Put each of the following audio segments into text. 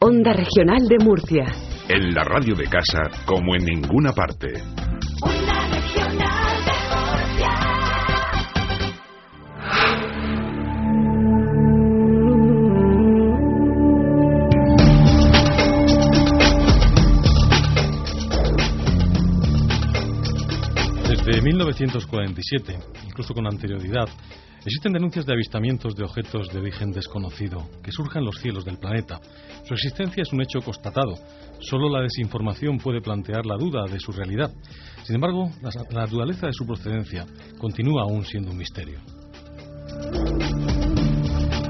Onda Regional de Murcia. En la radio de casa como en ninguna parte. Onda Regional de Murcia. Desde 1947, incluso con anterioridad, existen denuncias de avistamientos de objetos de origen desconocido que surjan en los cielos del planeta. Su existencia es un hecho constatado. Solo la desinformación puede plantear la duda de su realidad. Sin embargo, la naturaleza de su procedencia continúa aún siendo un misterio.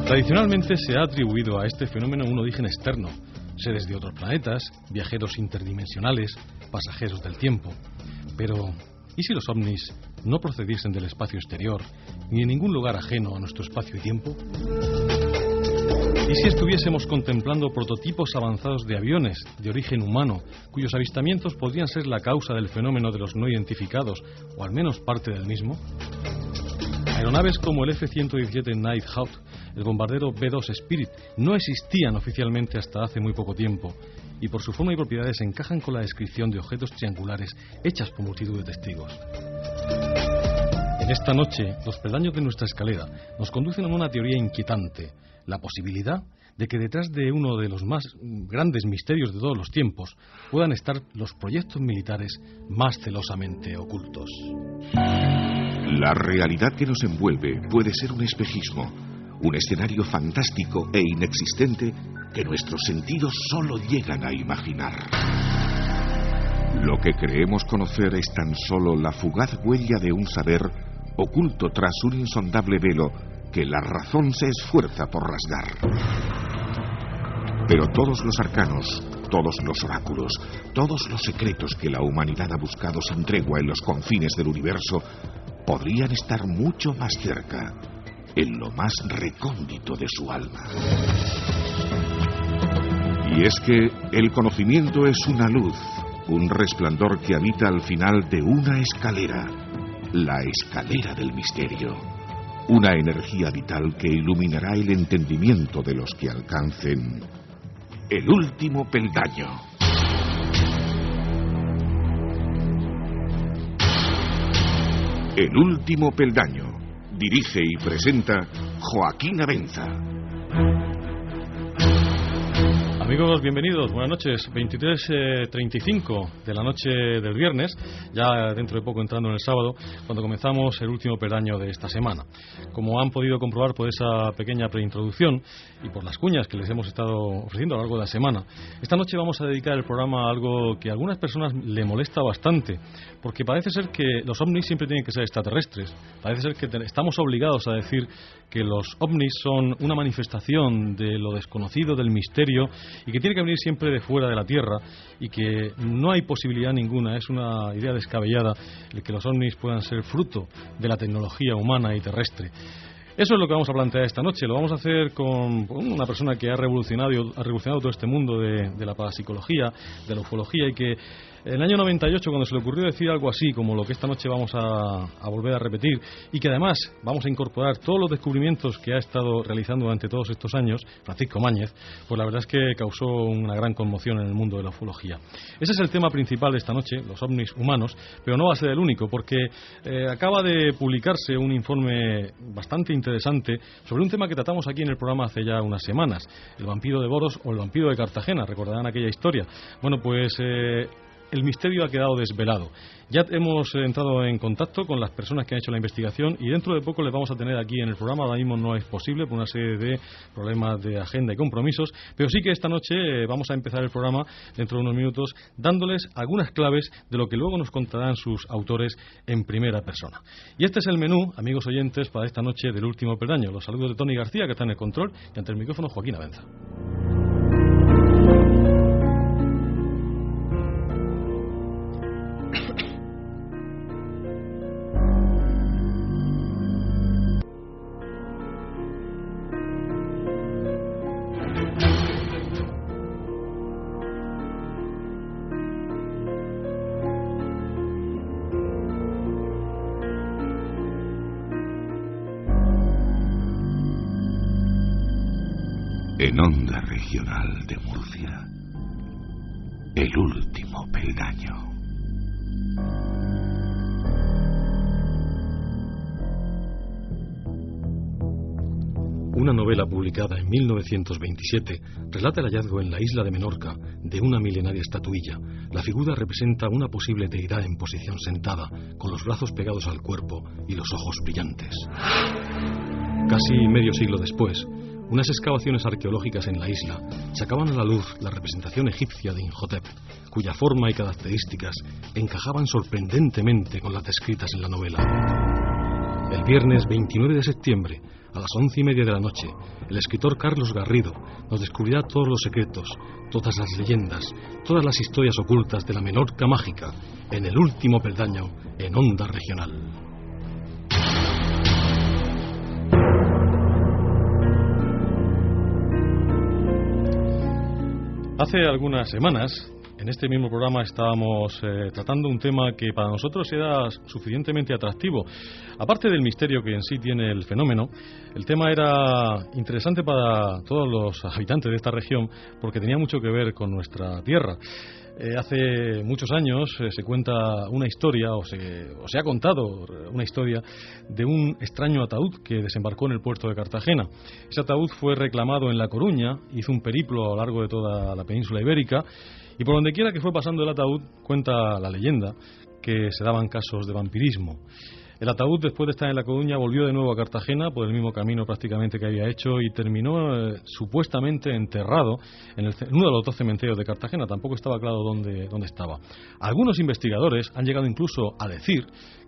Tradicionalmente se ha atribuido a este fenómeno un origen externo, seres de otros planetas, viajeros interdimensionales, pasajeros del tiempo. Pero ¿y si los ovnis no procediesen del espacio exterior, ni en ningún lugar ajeno a nuestro espacio y tiempo? ¿Y si estuviésemos contemplando prototipos avanzados de aviones de origen humano, cuyos avistamientos podrían ser la causa del fenómeno de los no identificados, o al menos parte del mismo? Aeronaves como el F-117 Nighthawk, el bombardero B-2 Spirit, no existían oficialmente hasta hace muy poco tiempo, y por su forma y propiedades encajan con la descripción de objetos triangulares hechas por multitud de testigos. En esta noche, los peldaños de nuestra escalera nos conducen a una teoría inquietante, la posibilidad de que detrás de uno de los más grandes misterios de todos los tiempos puedan estar los proyectos militares más celosamente ocultos. La realidad que nos envuelve puede ser un espejismo, un escenario fantástico e inexistente que nuestros sentidos solo llegan a imaginar. Lo que creemos conocer es tan solo la fugaz huella de un saber oculto tras un insondable velo que la razón se esfuerza por rasgar. Pero todos los arcanos, todos los oráculos, todos los secretos que la humanidad ha buscado sin tregua en los confines del universo podrían estar mucho más cerca, en lo más recóndito de su alma. Y es que el conocimiento es una luz, un resplandor que habita al final de una escalera, la escalera del misterio, una energía vital que iluminará el entendimiento de los que alcancen el último peldaño. El último peldaño. Dirige y presenta Joaquín Abenza. Amigos, bienvenidos, buenas noches. 23:35 de la noche del viernes, ya dentro de poco entrando en el sábado, cuando comenzamos el último peldaño de esta semana. Como han podido comprobar por esa pequeña preintroducción y por las cuñas que les hemos estado ofreciendo a lo largo de la semana, esta noche vamos a dedicar el programa a algo que a algunas personas le molesta bastante, porque parece ser que los ovnis siempre tienen que ser extraterrestres. Parece ser que estamos obligados a decir que los ovnis son una manifestación de lo desconocido, del misterio, y que tiene que venir siempre de fuera de la Tierra, y que no hay posibilidad ninguna, es una idea descabellada, el que los ovnis puedan ser fruto de la tecnología humana y terrestre. Eso es lo que vamos a plantear esta noche. Lo vamos a hacer con una persona que ha revolucionado todo este mundo de la parapsicología, de la ufología, y que en el año 98, cuando se le ocurrió decir algo así como lo que esta noche vamos a volver a repetir, y que además vamos a incorporar todos los descubrimientos que ha estado realizando durante todos estos años, Francisco Máñez, pues la verdad es que causó una gran conmoción en el mundo de la ufología. Ese es el tema principal de esta noche, los ovnis humanos, pero no va a ser el único, porque acaba de publicarse un informe bastante interesante sobre un tema que tratamos aquí en el programa hace ya unas semanas, el vampiro de Boros o el vampiro de Cartagena. Recordarán aquella historia. Bueno, pues el misterio ha quedado desvelado. Ya hemos entrado en contacto con las personas que han hecho la investigación y dentro de poco les vamos a tener aquí en el programa. Ahora mismo no es posible por una serie de problemas de agenda y compromisos, pero sí que esta noche vamos a empezar el programa dentro de unos minutos dándoles algunas claves de lo que luego nos contarán sus autores en primera persona. Y este es el menú, amigos oyentes, para esta noche del último peldaño. Los saludos de Tony García, que está en el control, y ante el micrófono Joaquín Abenza. En Onda Regional Regional de Murcia. El último peldaño. Una novela publicada en 1927 relata el hallazgo en la isla de Menorca de una milenaria estatuilla. La figura representa una posible deidad en posición sentada, con los brazos pegados al cuerpo y los ojos brillantes. Casi medio siglo después, unas excavaciones arqueológicas en la isla sacaban a la luz la representación egipcia de Imhotep, cuya forma y características encajaban sorprendentemente con las descritas en la novela. El viernes 29 de septiembre, a las 11:30 de la noche, el escritor Carlos Garrido nos descubrirá todos los secretos, todas las leyendas, todas las historias ocultas de la Menorca mágica, en el último peldaño, en Onda Regional. Hace algunas semanas, en este mismo programa estábamos tratando un tema que para nosotros era suficientemente atractivo. Aparte del misterio que en sí tiene el fenómeno, el tema era interesante para todos los habitantes de esta región porque tenía mucho que ver con nuestra tierra. Hace muchos años se cuenta una historia, o se ha contado una historia de un extraño ataúd que desembarcó en el puerto de Cartagena. Ese ataúd fue reclamado en La Coruña, hizo un periplo a lo largo de toda la península ibérica, y por donde quiera que fue pasando el ataúd, cuenta la leyenda que se daban casos de vampirismo. El ataúd, después de estar en La Coruña, volvió de nuevo a Cartagena por el mismo camino prácticamente que había hecho y terminó supuestamente enterrado en uno de los 2 cementerios de Cartagena. Tampoco estaba claro dónde estaba. Algunos investigadores han llegado incluso a decir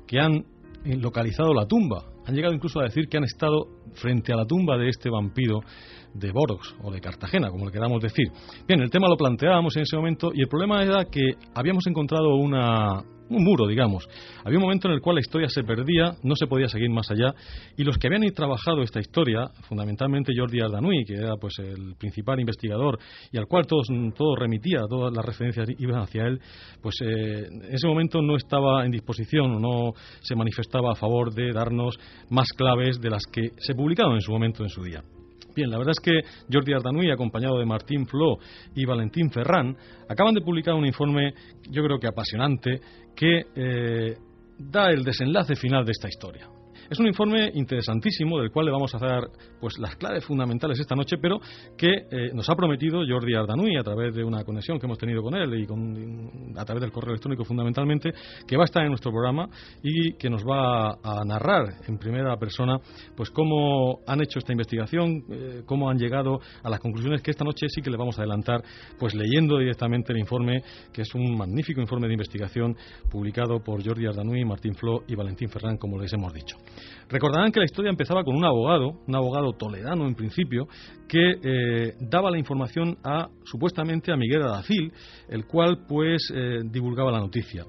que han localizado la tumba. Han llegado incluso a decir que han estado frente a la tumba de este vampiro de Borox o de Cartagena, como le queramos decir. Bien, el tema lo planteábamos en ese momento y el problema era que habíamos encontrado un muro, digamos. Había un momento en el cual la historia se perdía, no se podía seguir más allá, y los que habían trabajado esta historia, fundamentalmente Jordi Ardanuy, que era pues el principal investigador y al cual todo remitía, todas las referencias iban hacia él, pues en ese momento no estaba en disposición o no se manifestaba a favor de darnos más claves de las que se publicaron en su momento, en su día. Bien, la verdad es que Jordi Ardanuy, acompañado de Martín Flo y Valentín Ferrán, acaban de publicar un informe, yo creo que apasionante, que da el desenlace final de esta historia. Es un informe interesantísimo del cual le vamos a dar pues las claves fundamentales esta noche, pero que nos ha prometido Jordi Ardanuy a través de una conexión que hemos tenido con él y a través del correo electrónico fundamentalmente, que va a estar en nuestro programa y que nos va a narrar en primera persona pues cómo han hecho esta investigación, cómo han llegado a las conclusiones que esta noche sí que le vamos a adelantar pues leyendo directamente el informe, que es un magnífico informe de investigación publicado por Jordi Ardanuy, Martín Flo y Valentín Ferrán, como les hemos dicho. Recordarán que la historia empezaba con un abogado toledano en principio, que daba la información supuestamente a Miguel Adacil, el cual pues divulgaba la noticia.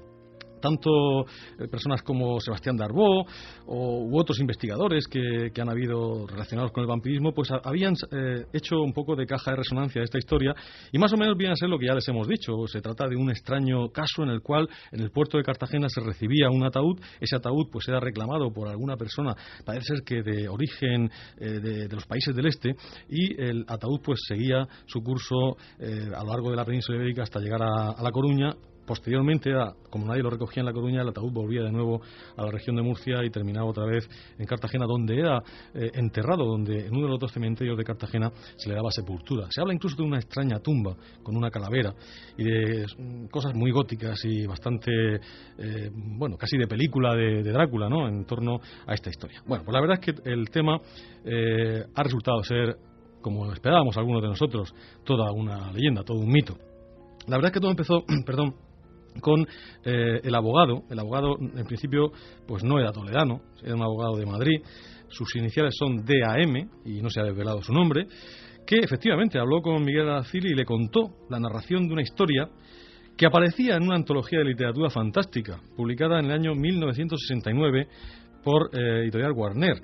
Tanto personas como Sebastián Darbó u otros investigadores que han habido relacionados con el vampirismo, pues habían hecho un poco de caja de resonancia a esta historia y más o menos viene a ser lo que ya les hemos dicho. Se trata de un extraño caso en el cual en el puerto de Cartagena se recibía un ataúd. Ese ataúd pues era reclamado por alguna persona, parece ser que de origen de los países del este, y el ataúd pues seguía su curso a lo largo de la península ibérica hasta llegar a La Coruña. Posteriormente, como nadie lo recogía en La Coruña, el ataúd volvía de nuevo a la región de Murcia y terminaba otra vez en Cartagena, donde era enterrado, donde en uno de los 2 cementerios de Cartagena se le daba sepultura. Se habla incluso de una extraña tumba con una calavera y de cosas muy góticas y bastante, casi de película de Drácula, ¿no?, en torno a esta historia. Bueno, pues la verdad es que el tema ha resultado ser, como esperábamos algunos de nosotros, toda una leyenda, todo un mito. La verdad es que todo empezó, con el abogado. El abogado en principio pues no era toledano, era un abogado de Madrid. Sus iniciales son DAM y no se ha desvelado su nombre, que efectivamente habló con Miguel Adacil y le contó la narración de una historia que aparecía en una antología de literatura fantástica publicada en el año 1969 por Editorial Warner.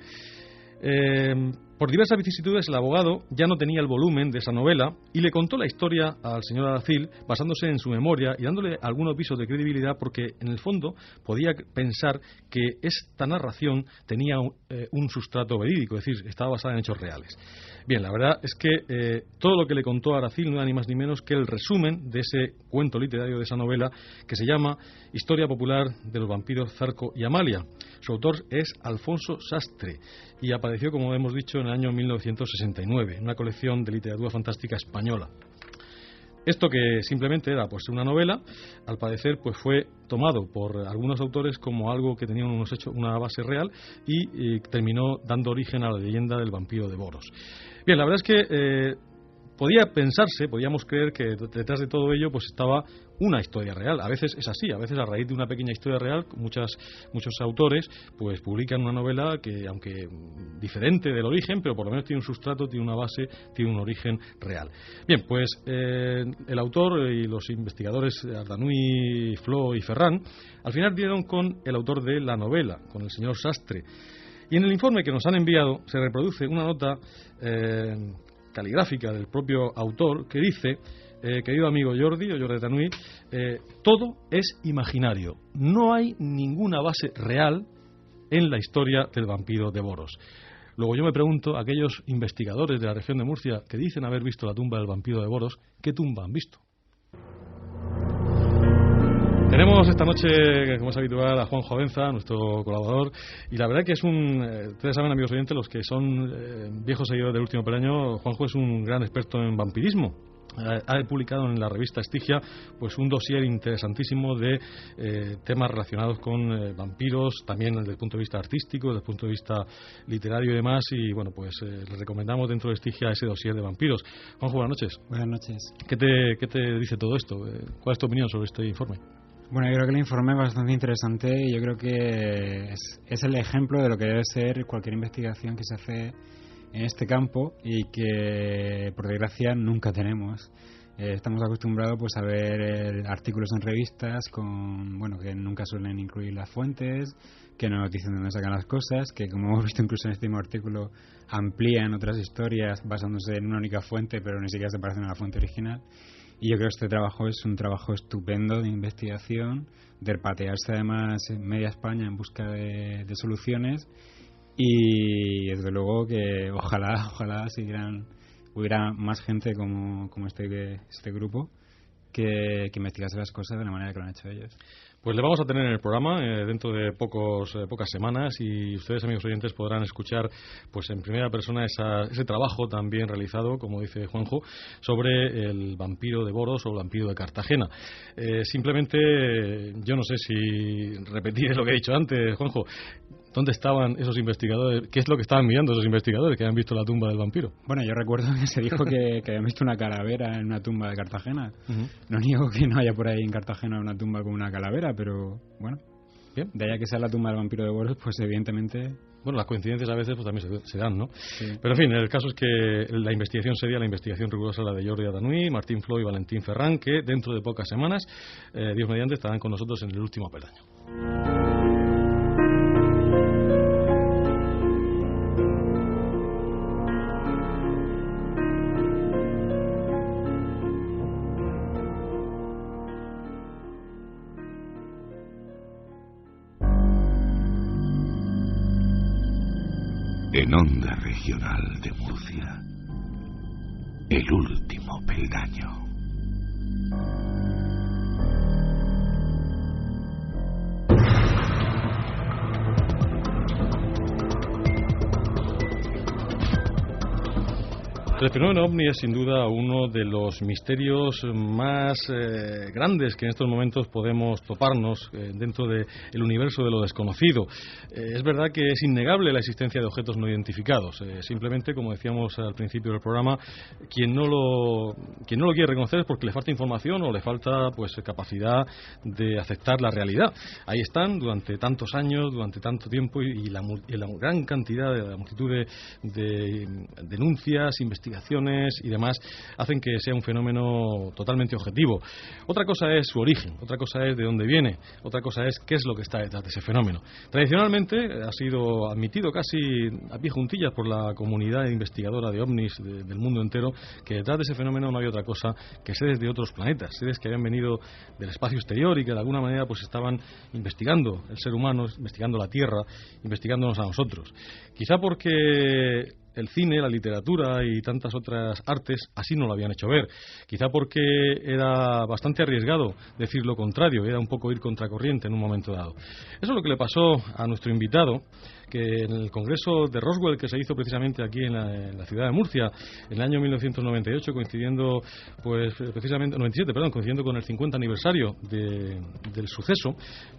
Por diversas vicisitudes, el abogado ya no tenía el volumen de esa novela y le contó la historia al señor Aracil basándose en su memoria y dándole algunos visos de credibilidad, porque en el fondo podía pensar que esta narración tenía un sustrato verídico, es decir, estaba basada en hechos reales. Bien, la verdad es que todo lo que le contó a Aracil no era ni más ni menos que el resumen de ese cuento literario, de esa novela que se llama Historia Popular de los vampiros Zarco y Amalia. Su autor es Alfonso Sastre y apareció, como hemos dicho, en el año 1969, en una colección de literatura fantástica española. Esto, que simplemente era pues una novela, al parecer pues fue tomado por algunos autores como algo que tenía una base real y terminó dando origen a la leyenda del vampiro de Boros. Bien, la verdad es que podíamos creer que detrás de todo ello pues estaba una historia real. A veces es así, a veces a raíz de una pequeña historia real muchos autores pues publican una novela que, aunque diferente del origen, pero por lo menos tiene un sustrato, tiene una base, tiene un origen real. Bien, pues el autor y los investigadores Ardanuy, Flo y Ferran al final dieron con el autor de la novela, con el señor Sastre. Y en el informe que nos han enviado se reproduce una nota caligráfica del propio autor que dice: querido amigo Jordi o Jordi Tanui, todo es imaginario, no hay ninguna base real en la historia del vampiro de Boros. Luego yo me pregunto, aquellos investigadores de la región de Murcia que dicen haber visto la tumba del vampiro de Boros, ¿qué tumba han visto? Tenemos esta noche, como es habitual, a Juanjo Abenza, nuestro colaborador, y la verdad que es ustedes saben, amigos oyentes, los que son viejos seguidores del Último Peldaño, Juanjo es un gran experto en vampirismo. Ha publicado en la revista Estigia pues un dossier interesantísimo de temas relacionados con vampiros, también desde el punto de vista artístico, desde el punto de vista literario y demás, y bueno, pues le recomendamos dentro de Estigia ese dossier de vampiros. Juanjo, buenas noches. Buenas noches. ¿Qué te dice todo esto? ¿Cuál es tu opinión sobre este informe? Bueno, yo creo que el informe es bastante interesante y yo creo que es el ejemplo de lo que debe ser cualquier investigación que se hace en este campo y que, por desgracia, nunca tenemos. Estamos acostumbrados pues a ver artículos en revistas que nunca suelen incluir las fuentes, que no nos dicen dónde sacan las cosas, que, como hemos visto incluso en este mismo artículo, amplían otras historias basándose en una única fuente, pero ni siquiera se parecen a la fuente original. Y yo creo que este trabajo es un trabajo estupendo de investigación, de patearse además en media España en busca de soluciones, y desde luego que ojalá hubiera más gente como este grupo que investigase las cosas de la manera que lo han hecho ellos. Pues le vamos a tener en el programa dentro de pocas semanas, y ustedes, amigos oyentes, podrán escuchar pues en primera persona ese trabajo tan bien realizado, como dice Juanjo, sobre el vampiro de Boros o el vampiro de Cartagena. Simplemente, yo no sé si repetir lo que he dicho antes, Juanjo. ¿Dónde estaban esos investigadores? ¿Qué es lo que estaban mirando esos investigadores que habían visto la tumba del vampiro? Bueno, yo recuerdo que se dijo que habían visto una calavera en una tumba de Cartagena. Uh-huh. No niego que no haya por ahí en Cartagena una tumba con una calavera, pero bueno, bien, de allá que sea la tumba del vampiro de Boros, pues evidentemente... Bueno, las coincidencias a veces pues también se dan, ¿no? Sí. Pero en fin, el caso es que la investigación sería la investigación rigurosa, la de Jordi Ardanuy, Martín Flo y Valentín Ferran, que dentro de pocas semanas, Dios mediante, estarán con nosotros en el Último Peldaño. En Onda Regional de Murcia, el Último Peldaño. El fenómeno OVNI es sin duda uno de los misterios más grandes que en estos momentos podemos toparnos dentro del universo de lo desconocido. Es verdad que es innegable la existencia de objetos no identificados. Simplemente, como decíamos al principio del programa, quien no lo quiere reconocer es porque le falta información o le falta pues capacidad de aceptar la realidad. Ahí están durante tantos años, durante tanto tiempo, y la gran cantidad, la multitud de denuncias, investigaciones, investigaciones y demás hacen que sea un fenómeno totalmente objetivo. Otra cosa es su origen, otra cosa es de dónde viene, otra cosa es qué es lo que está detrás de ese fenómeno. Tradicionalmente ha sido admitido casi a pie juntillas por la comunidad investigadora de ovnis del mundo entero que detrás de ese fenómeno no había otra cosa que seres de otros planetas, seres que habían venido del espacio exterior y que de alguna manera pues estaban investigando el ser humano, investigando la Tierra, investigándonos a nosotros. Quizá porque el cine, la literatura y tantas otras artes así no lo habían hecho ver. Quizá porque era bastante arriesgado decir lo contrario, era un poco ir contracorriente en un momento dado. Eso es lo que le pasó a nuestro invitado, que en el Congreso de Roswell, que se hizo precisamente aquí en la ciudad de Murcia en el año 1998, coincidiendo pues precisamente 97, perdón, coincidiendo con el 50 aniversario del suceso,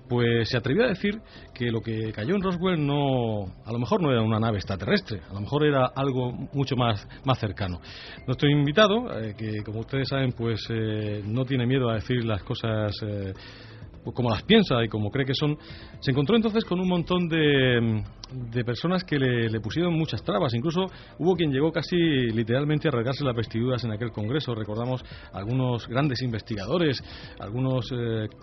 pues se atrevió a decir que lo que cayó en Roswell a lo mejor no era una nave extraterrestre, a lo mejor era algo mucho más cercano. Nuestro invitado, que como ustedes saben, pues no tiene miedo a decir las cosas como las piensa y como cree que son, se encontró entonces con un montón de personas que le pusieron muchas trabas. Incluso hubo quien llegó casi literalmente a rasgarse las vestiduras en aquel congreso. Recordamos algunos grandes investigadores, algunos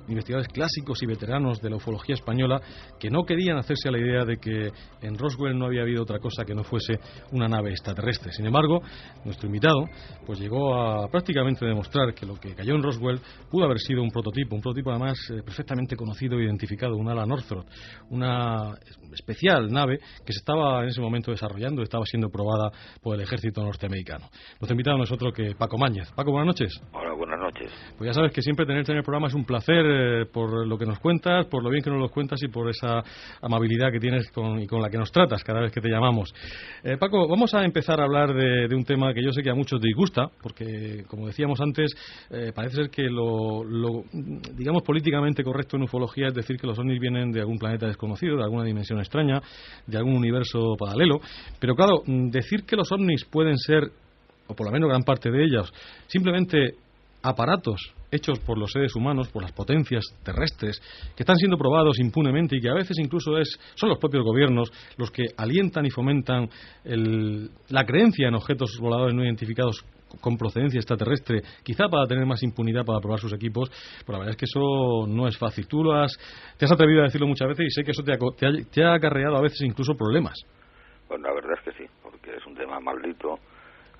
investigadores clásicos y veteranos de la ufología española que no querían hacerse a la idea de que en Roswell no había habido otra cosa que no fuese una nave extraterrestre. Sin embargo, nuestro invitado pues llegó a prácticamente demostrar que lo que cayó en Roswell pudo haber sido un prototipo además perfectamente conocido e identificado, un ala Northrop, una especial nave que se estaba en ese momento desarrollando, estaba siendo probada por el ejército norteamericano. Nuestro invitado no es otro que Paco Máñez. Paco, buenas noches. Hola, buenas noches. Pues ya sabes que siempre tenerte en el programa es un placer por lo que nos cuentas, por lo bien que nos lo cuentas y por esa amabilidad que tienes y con la que nos tratas cada vez que te llamamos. Paco, vamos a empezar a hablar de un tema que yo sé que a muchos disgusta, porque como decíamos antes, parece ser que lo digamos políticamente correcto en ufología es decir que los ovnis vienen de algún planeta desconocido, de alguna dimensión extraña, de algún universo paralelo, pero claro, decir que los ovnis pueden ser, o por lo menos gran parte de ellos, simplemente aparatos hechos por los seres humanos, por las potencias terrestres, que están siendo probados impunemente y que a veces incluso son los propios gobiernos los que alientan y fomentan la creencia en objetos voladores no identificados con procedencia extraterrestre, quizá para tener más impunidad para probar sus equipos, pero la verdad es que eso no es fácil. Tú te has atrevido a decirlo muchas veces y sé que eso te ha acarreado a veces incluso problemas. Pues la verdad es que sí, porque es un tema maldito,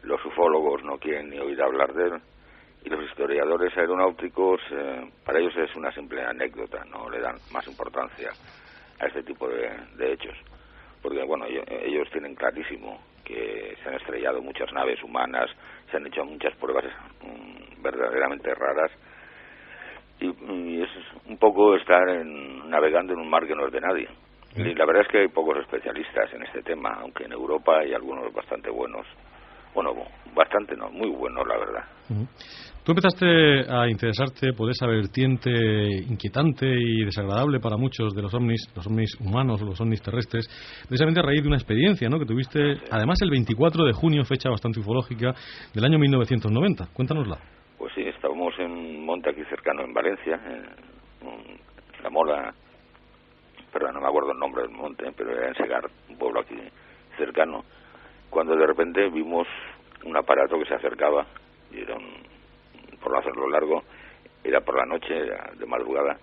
los ufólogos no quieren ni oír hablar de él, y los historiadores aeronáuticos, para ellos es una simple anécdota, no le dan más importancia a este tipo de hechos, porque bueno, ellos tienen clarísimo que se han estrellado muchas naves humanas, se han hecho muchas pruebas verdaderamente raras, y es un poco estar navegando en un mar que no es de nadie. Y la verdad es que hay pocos especialistas en este tema, aunque en Europa hay algunos bastante buenos. Bueno, bastante no, muy buenos, la verdad. Tú empezaste a interesarte por esa vertiente inquietante y desagradable para muchos de los ovnis humanos o los ovnis terrestres, precisamente a raíz de una experiencia, ¿no?, que tuviste, además el 24 de junio, fecha bastante ufológica, del año 1990. Cuéntanosla. Pues sí, estábamos en un monte aquí cercano en Valencia, en La Mola, perdón, no me acuerdo el nombre del monte, pero era en Segar, un pueblo aquí cercano, cuando de repente vimos un aparato que se acercaba, y era por no hacerlo largo, era por la noche, era de madrugada,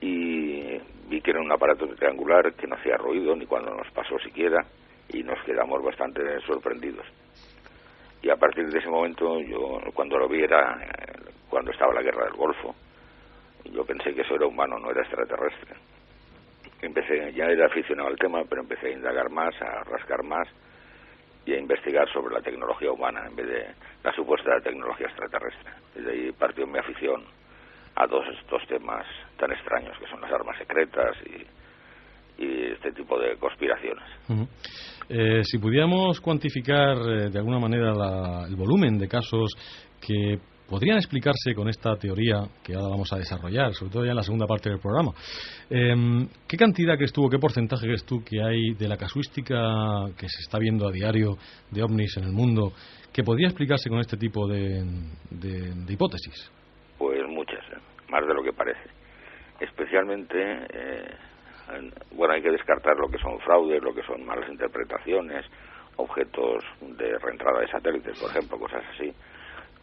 y vi que era un aparato triangular que no hacía ruido ni cuando nos pasó siquiera, y nos quedamos bastante sorprendidos. Y a partir de ese momento, yo cuando lo vi era cuando estaba la guerra del Golfo, yo pensé que eso era humano, no era extraterrestre. Ya era aficionado al tema, pero empecé a indagar más, a rascar más y a investigar sobre la tecnología humana en vez de la supuesta tecnología extraterrestre. Desde ahí partió mi afición a todos estos temas tan extraños que son las armas secretas y este tipo de conspiraciones. Si pudiéramos cuantificar de alguna manera el volumen de casos que podrían explicarse con esta teoría que ahora vamos a desarrollar, sobre todo ya en la segunda parte del programa, ¿qué cantidad crees tú o qué porcentaje crees tú que hay de la casuística que se está viendo a diario de ovnis en el mundo que podría explicarse con este tipo de hipótesis? Pues muchas, más de lo que parece. Especialmente, bueno, hay que descartar lo que son fraudes, lo que son malas interpretaciones objetos de reentrada de satélites, por ejemplo, cosas así.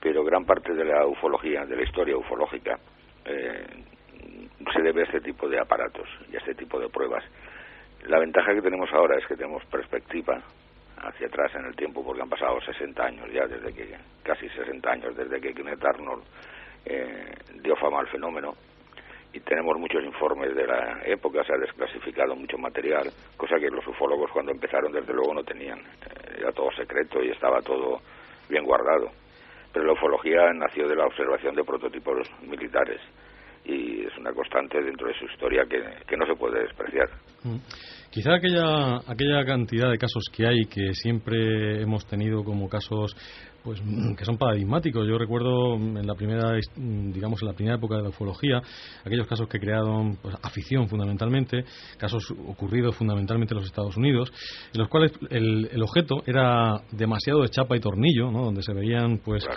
Pero gran parte de la ufología, de la historia ufológica, se debe a este tipo de aparatos y a este tipo de pruebas. La ventaja que tenemos ahora es que tenemos perspectiva hacia atrás en el tiempo, porque han pasado 60 años ya, casi 60 años desde que Kenneth Arnold dio fama al fenómeno, y tenemos muchos informes de la época, se ha desclasificado mucho material, cosa que los ufólogos cuando empezaron desde luego no tenían, era todo secreto y estaba todo bien guardado. Pero la ufología nació de la observación de prototipos militares y es una constante dentro de su historia que no se puede despreciar. Quizá aquella cantidad de casos que hay, que siempre hemos tenido como casos pues que son paradigmáticos. Yo recuerdo en la primera época de la ufología, aquellos casos que crearon pues, afición fundamentalmente, casos ocurridos fundamentalmente en los Estados Unidos, en los cuales el objeto era demasiado de chapa y tornillo, ¿no? Donde se veían pues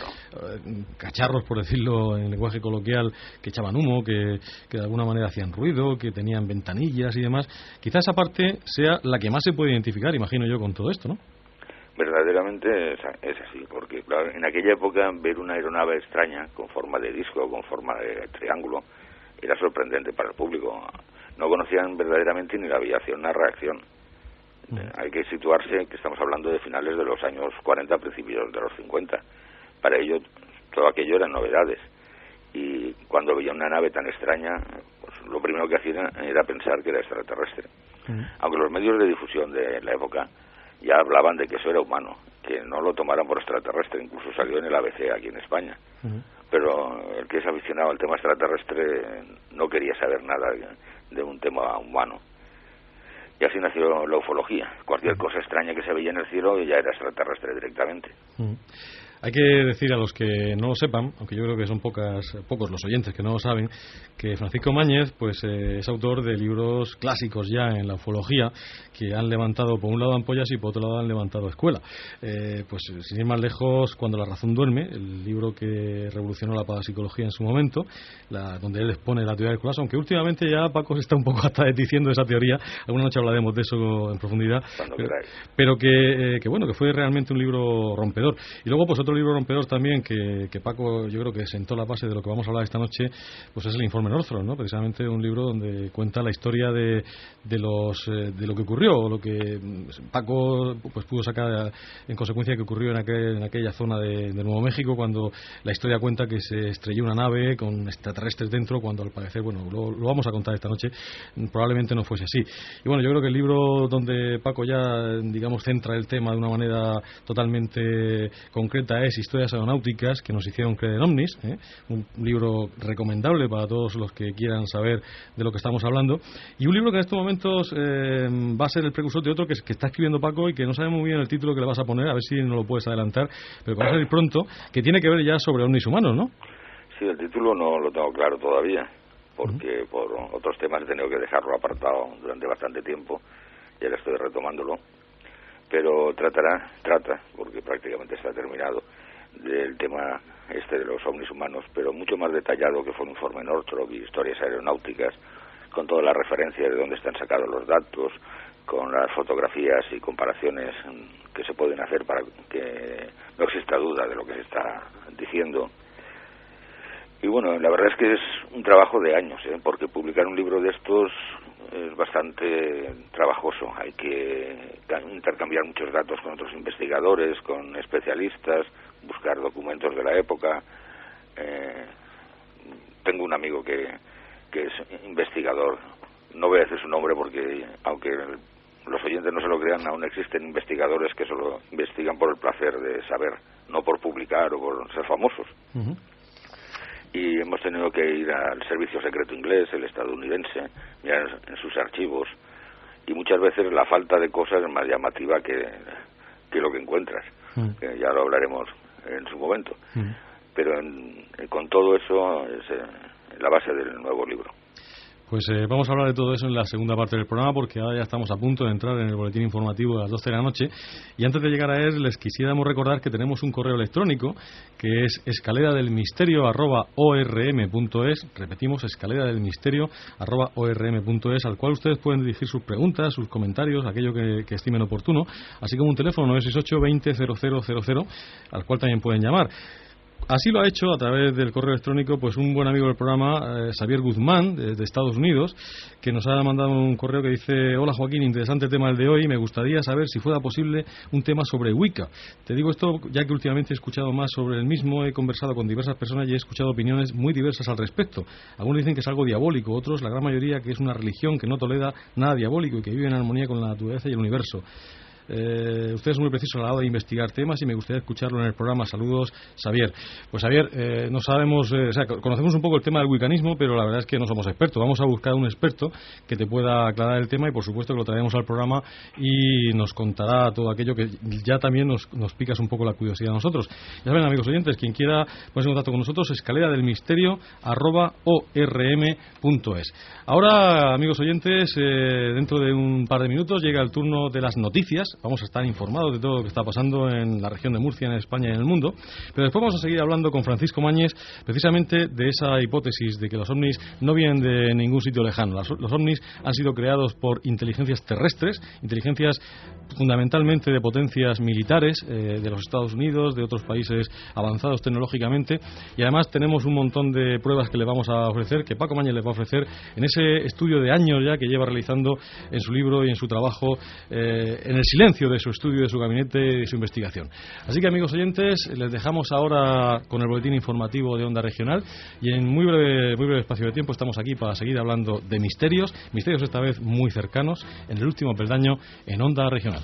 cacharros, por decirlo en lenguaje coloquial, que echaban humo, que de alguna manera hacían ruido, que tenían ventanillas y demás. Quizá esa parte sea la que más se puede identificar, imagino yo, con todo esto, ¿no? Verdaderamente es así, porque claro, en aquella época ver una aeronave extraña con forma de disco, con forma de triángulo, era sorprendente para el público. No conocían verdaderamente ni la aviación ni la reacción. Hay que situarse que estamos hablando de finales de los años 40, principios de los 50. Para ello, todo aquello eran novedades. Y cuando veía una nave tan extraña, pues lo primero que hacían era pensar que era extraterrestre. Aunque los medios de difusión de la época ya hablaban de que eso era humano, que no lo tomaran por extraterrestre, incluso salió en el ABC aquí en España. Pero el que es aficionado al tema extraterrestre no quería saber nada de un tema humano. Y así nació la ufología. Cualquier cosa extraña que se veía en el cielo ya era extraterrestre directamente. Hay que decir a los que no lo sepan, aunque yo creo que son pocos los oyentes que no lo saben, que Francisco Mañez pues es autor de libros clásicos ya en la ufología, que han levantado por un lado ampollas y por otro lado han levantado escuela. Pues sin ir más lejos, Cuando la razón duerme, el libro que revolucionó la parapsicología en su momento, donde él expone la teoría del colapso, aunque últimamente ya Paco se está un poco hasta desdiciendo de esa teoría, alguna noche hablaremos de eso en profundidad, pero que fue realmente un libro rompedor. Y luego pues otro libro rompedor también que Paco yo creo que sentó la base de lo que vamos a hablar esta noche, pues es el Informe Northrop, ¿no? Precisamente un libro donde cuenta la historia de lo que ocurrió, o lo que Paco pues pudo sacar en consecuencia que ocurrió en aquella zona de Nuevo México, cuando la historia cuenta que se estrelló una nave con extraterrestres dentro, cuando al parecer, lo vamos a contar esta noche, probablemente no fuese así. Y bueno, yo creo que el libro donde Paco ya digamos centra el tema de una manera totalmente concreta es Historias aeronáuticas que nos hicieron creer en ovnis, un libro recomendable para todos los que quieran saber de lo que estamos hablando, y un libro que en estos momentos va a ser el precursor de otro que está escribiendo Paco y que no sabe muy bien el título que le vas a poner, a ver si no lo puedes adelantar, pero que va a salir pronto, que tiene que ver ya sobre ovnis humanos, ¿no? Sí, el título no lo tengo claro todavía, porque por otros temas he tenido que dejarlo apartado durante bastante tiempo y ahora estoy retomándolo, pero trata, porque prácticamente está terminado, del tema de los ovnis humanos, pero mucho más detallado que fue un Informe Northrop y Historias aeronáuticas, con todas las referencias de dónde están sacados los datos, con las fotografías y comparaciones que se pueden hacer para que no exista duda de lo que se está diciendo. Y bueno, la verdad es que es un trabajo de años, porque publicar un libro de estos es bastante trabajoso. Hay que intercambiar muchos datos con otros investigadores, con especialistas, buscar documentos de la época. Tengo un amigo que es investigador. No voy a decir su nombre porque, aunque los oyentes no se lo crean, aún existen investigadores que solo investigan por el placer de saber, no por publicar o por ser famosos. Y hemos tenido que ir al servicio secreto inglés, el estadounidense, mirar en sus archivos, y muchas veces la falta de cosas es más llamativa que lo que encuentras. Ya lo hablaremos en su momento. Pero con todo eso es la base del nuevo libro. Pues vamos a hablar de todo eso en la segunda parte del programa, porque ahora ya estamos a punto de entrar en el boletín informativo de las 12 de la noche. Y antes de llegar a él, les quisiéramos recordar que tenemos un correo electrónico que es escaleradelmisterio@orm.es. Repetimos, escaleradelmisterio@orm.es, al cual ustedes pueden dirigir sus preguntas, sus comentarios, aquello que estimen oportuno, así como un teléfono 968 20 0000, al cual también pueden llamar. Así lo ha hecho a través del correo electrónico pues un buen amigo del programa, Xavier Guzmán, de Estados Unidos, que nos ha mandado un correo que dice: hola Joaquín, interesante tema el de hoy, me gustaría saber si fuera posible un tema sobre Wicca. Te digo esto ya que últimamente he escuchado más sobre el mismo, he conversado con diversas personas y he escuchado opiniones muy diversas al respecto. Algunos dicen que es algo diabólico, otros, la gran mayoría, que es una religión que no tolera nada diabólico y que vive en armonía con la naturaleza y el universo. Usted es muy preciso a la hora de investigar temas y me gustaría escucharlo en el programa. Saludos, Xavier. Pues Xavier, no sabemos, conocemos un poco el tema del wiccanismo, pero la verdad es que no somos expertos. Vamos a buscar un experto que te pueda aclarar el tema y por supuesto que lo traeremos al programa y nos contará todo aquello que ya también nos picas un poco la curiosidad a nosotros. Ya saben, amigos oyentes, quien quiera ponerse en contacto con nosotros, escaleradelmisterio@orm.es. Ahora, amigos oyentes, dentro de un par de minutos llega el turno de las noticias. Vamos a estar informados de todo lo que está pasando en la región de Murcia, en España y en el mundo. Pero después vamos a seguir hablando con Francisco Mañes precisamente de esa hipótesis de que los ovnis no vienen de ningún sitio lejano. Los ovnis han sido creados por inteligencias terrestres, inteligencias fundamentalmente de potencias militares, de los Estados Unidos, de otros países avanzados tecnológicamente, y además tenemos un montón de pruebas que le vamos a ofrecer, que Paco Mañes les va a ofrecer en ese estudio de años ya que lleva realizando en su libro y en su trabajo, en el silencio de su estudio, de su gabinete y de su investigación. Así que, amigos oyentes, les dejamos ahora con el boletín informativo de Onda Regional y en muy breve espacio de tiempo estamos aquí para seguir hablando de misterios esta vez muy cercanos, en el último peldaño en Onda Regional.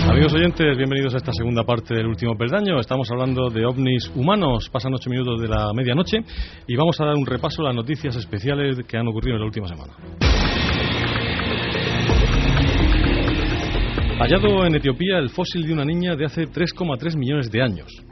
Amigos oyentes, bienvenidos a esta segunda parte del último peldaño. Estamos hablando de ovnis humanos. Pasan 8 minutos de la medianoche y vamos a dar un repaso a las noticias especiales que han ocurrido en la última semana. Hallado en Etiopía el fósil de una niña de hace 3,3 millones de años.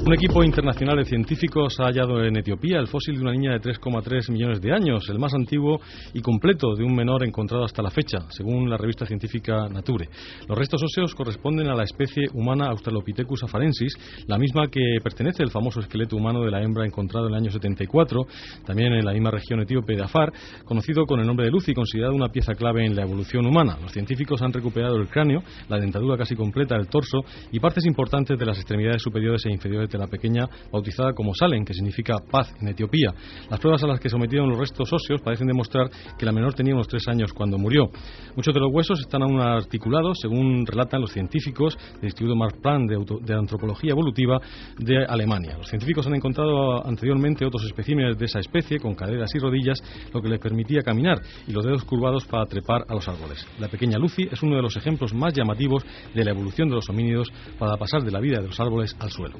Un equipo internacional de científicos ha hallado en Etiopía el fósil de una niña de 3,3 millones de años, el más antiguo y completo de un menor encontrado hasta la fecha, según la revista científica Nature. Los restos óseos corresponden a la especie humana Australopithecus afarensis, la misma que pertenece al famoso esqueleto humano de la hembra encontrado en el año 74, también en la misma región etíope de Afar, conocido con el nombre de Lucy, considerado una pieza clave en la evolución humana. Los científicos han recuperado el cráneo, la dentadura casi completa del torso y partes importantes de las extremidades superiores e inferiores de la pequeña, bautizada como Salem, que significa paz en Etiopía. Las pruebas a las que sometieron los restos óseos parecen demostrar que la menor tenía unos 3 años cuando murió. Muchos de los huesos están aún articulados, según relatan los científicos del Instituto Max Planck de Antropología Evolutiva de Alemania. Los científicos han encontrado anteriormente otros especímenes de esa especie, con caderas y rodillas, lo que les permitía caminar, y los dedos curvados para trepar a los árboles. La pequeña Lucy es uno de los ejemplos más llamativos de la evolución de los homínidos para pasar de la vida de los árboles al suelo.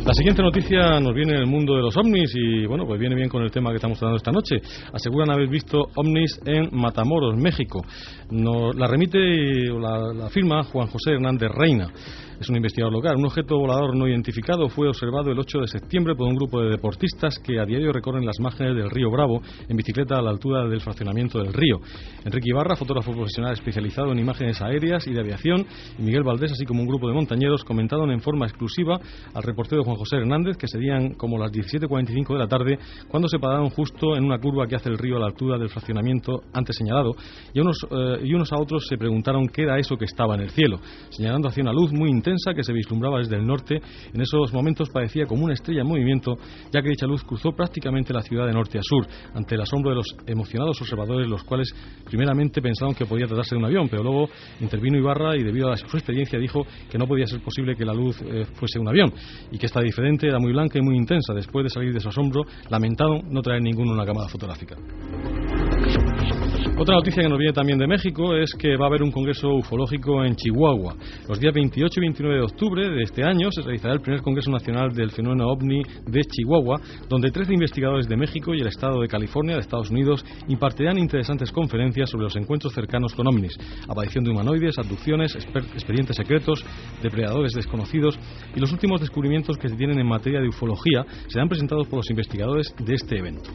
La siguiente noticia nos viene del mundo de los ovnis y, bueno, pues viene bien con el tema que estamos tratando esta noche. Aseguran haber visto ovnis en Matamoros, México. La remite la firma Juan José Hernández Reina. es un investigador local. Un objeto volador no identificado fue observado el 8 de septiembre por un grupo de deportistas que a diario recorren las márgenes del río Bravo en bicicleta a la altura del fraccionamiento del río. Enrique Ibarra, fotógrafo profesional especializado en imágenes aéreas y de aviación, y Miguel Valdés, así como un grupo de montañeros, comentaron en forma exclusiva al reportero Juan José Hernández que serían como las 17:45 de la tarde cuando se pararon justo en una curva que hace el río a la altura del fraccionamiento antes señalado, y unos a otros se preguntaron qué era eso que estaba en el cielo, señalando hacia una luz muy intensa que se vislumbraba desde el norte. En esos momentos parecía como una estrella en movimiento, ya que dicha luz cruzó prácticamente la ciudad de norte a sur, ante el asombro de los emocionados observadores, los cuales primeramente pensaron que podía tratarse de un avión, pero luego intervino Ibarra y debido a su experiencia dijo que no podía ser posible que la luz fuese un avión, y que esta diferente era muy blanca y muy intensa. Después de salir de su asombro, lamentaron no traer ninguno una cámara fotográfica. Otra noticia que nos viene también de México es que va a haber un congreso ufológico en Chihuahua. Los días 28 y 29 de octubre de este año se realizará el primer Congreso Nacional del Fenómeno OVNI de Chihuahua, donde 13 investigadores de México y el estado de California de Estados Unidos impartirán interesantes conferencias sobre los encuentros cercanos con ovnis, aparición de humanoides, abducciones, expedientes secretos, depredadores desconocidos y los últimos descubrimientos que se tienen en materia de ufología serán presentados por los investigadores de este evento.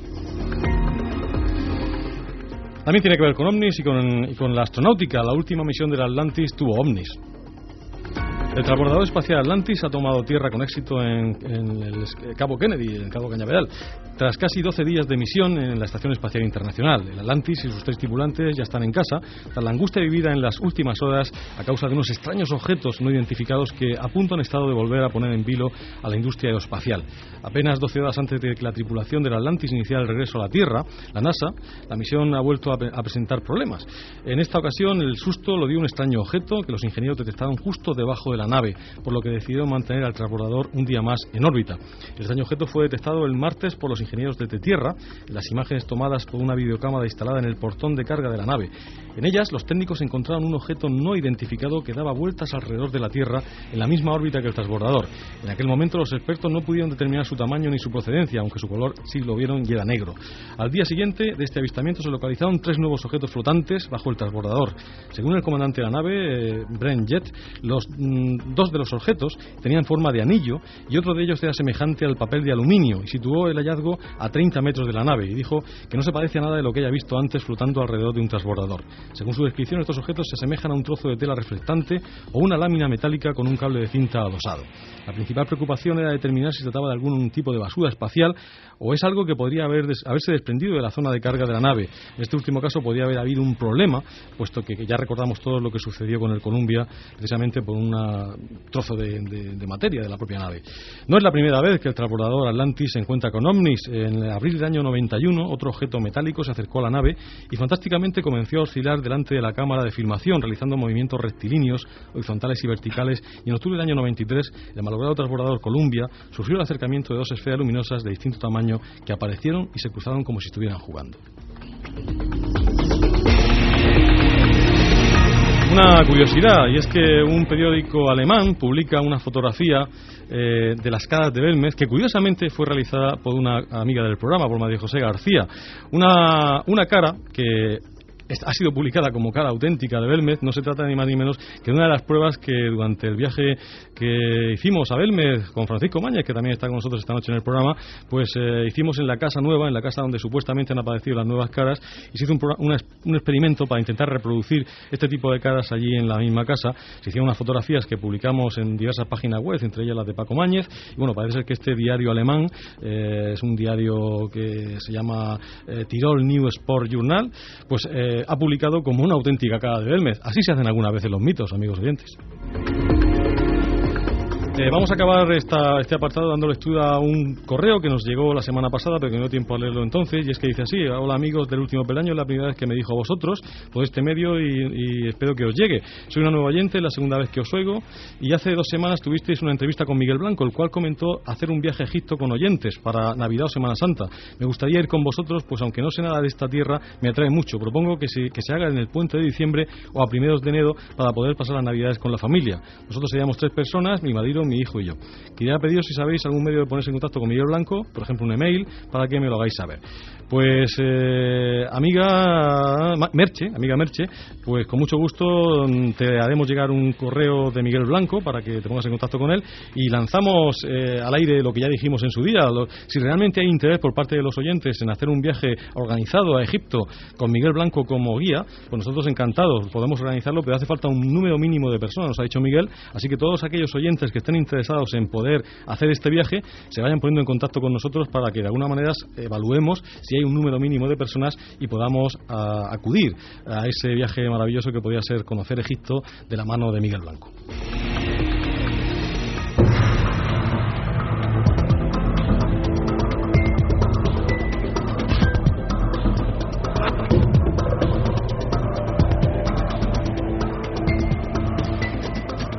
También tiene que ver con ovnis y con la astronáutica. La última misión del Atlantis tuvo ovnis. El transbordador espacial Atlantis ha tomado tierra con éxito en el Cabo Kennedy, en Cabo Cañaveral, tras casi 12 días de misión en la Estación Espacial Internacional. El Atlantis y sus 3 tripulantes ya están en casa, tras la angustia vivida en las últimas horas a causa de unos extraños objetos no identificados que a punto han estado de volver a poner en vilo a la industria aeroespacial. Apenas 12 horas antes de que la tripulación del Atlantis iniciara el regreso a la Tierra, la NASA, la misión ha vuelto a presentar problemas. En esta ocasión el susto lo dio un extraño objeto que los ingenieros detectaron justo debajo de la nave, por lo que decidieron mantener al transbordador un día más en órbita. El extraño objeto fue detectado el martes por los ingenieros de Tierra, en las imágenes tomadas por una videocámara instalada en el portón de carga de la nave. En ellas, los técnicos encontraron un objeto no identificado que daba vueltas alrededor de la Tierra en la misma órbita que el transbordador. En aquel momento los expertos no pudieron determinar su tamaño ni su procedencia, aunque su color sí lo vieron y era negro. Al día siguiente de este avistamiento se localizaron 3 nuevos objetos flotantes bajo el transbordador. Según el comandante de la nave, Brent Jett, dos de los objetos tenían forma de anillo y otro de ellos era semejante al papel de aluminio, y situó el hallazgo a 30 metros de la nave, y dijo que no se parece a nada de lo que haya visto antes flotando alrededor de un transbordador. Según su descripción, estos objetos se asemejan a un trozo de tela reflectante o una lámina metálica con un cable de cinta adosado. La principal preocupación era determinar si se trataba de algún tipo de basura espacial o es algo que podría haberse desprendido de la zona de carga de la nave. En este último caso podría haber habido un problema, puesto que ya recordamos todos lo que sucedió con el Columbia, precisamente por un trozo de materia de la propia nave. No es la primera vez que el transbordador Atlantis se encuentra con ovnis. En abril del año 91, otro objeto metálico se acercó a la nave y fantásticamente comenzó a oscilar delante de la cámara de filmación, realizando movimientos rectilíneos, horizontales y verticales, y en octubre del año 93, el malogrado transbordador Columbia sufrió el acercamiento de 2 esferas luminosas de distinto tamaño que aparecieron y se cruzaron como si estuvieran jugando. Una curiosidad, y es que un periódico alemán publica una fotografía de las caras de Belmez, que curiosamente fue realizada por una amiga del programa, por María José García. Una cara que ha sido publicada como cara auténtica de Belmez. No se trata ni más ni menos que de una de las pruebas que durante el viaje que hicimos a Belmez con Francisco Mañez, que también está con nosotros esta noche en el programa, pues hicimos en la casa nueva, en la casa donde supuestamente han aparecido las nuevas caras, y se hizo un experimento para intentar reproducir este tipo de caras allí en la misma casa. Se hicieron unas fotografías que publicamos en diversas páginas web, entre ellas las de Paco Mañez, y bueno, parece ser que este diario alemán es un diario que se llama Tirol New Sport Journal, pues ha publicado como una auténtica cara de Belmez. Así se hacen algunas veces los mitos, amigos oyentes. Vamos a acabar este apartado dando lectura a un correo que nos llegó la semana pasada, pero que no dio tiempo a leerlo entonces, y es que dice así: hola amigos del Último Peldaño, es la primera vez que me dijo a vosotros por este medio y espero que os llegue. Soy una nueva oyente, es la segunda vez que os oigo, y hace 2 semanas tuvisteis una entrevista con Miguel Blanco, el cual comentó hacer un viaje a Egipto con oyentes para Navidad o Semana Santa. Me gustaría ir con vosotros, pues aunque no sé nada de esta tierra, me atrae mucho. Propongo que se haga en el puente de diciembre o a primeros de enero para poder pasar las Navidades con la familia. Nosotros seríamos 3 personas, mi marido, mi hijo y yo. Quería pediros si sabéis algún medio de ponerse en contacto con Miguel Blanco, por ejemplo un email, para que me lo hagáis saber. Pues amiga Merche, pues con mucho gusto te haremos llegar un correo de Miguel Blanco para que te pongas en contacto con él y lanzamos al aire lo que ya dijimos en su día. Si realmente hay interés por parte de los oyentes en hacer un viaje organizado a Egipto con Miguel Blanco como guía, pues nosotros encantados podemos organizarlo, pero hace falta un número mínimo de personas, nos ha dicho Miguel, así que todos aquellos oyentes que estén interesados en poder hacer este viaje se vayan poniendo en contacto con nosotros para que de alguna manera evaluemos si hay un número mínimo de personas y podamos acudir a ese viaje maravilloso que podría ser conocer Egipto de la mano de Miguel Blanco.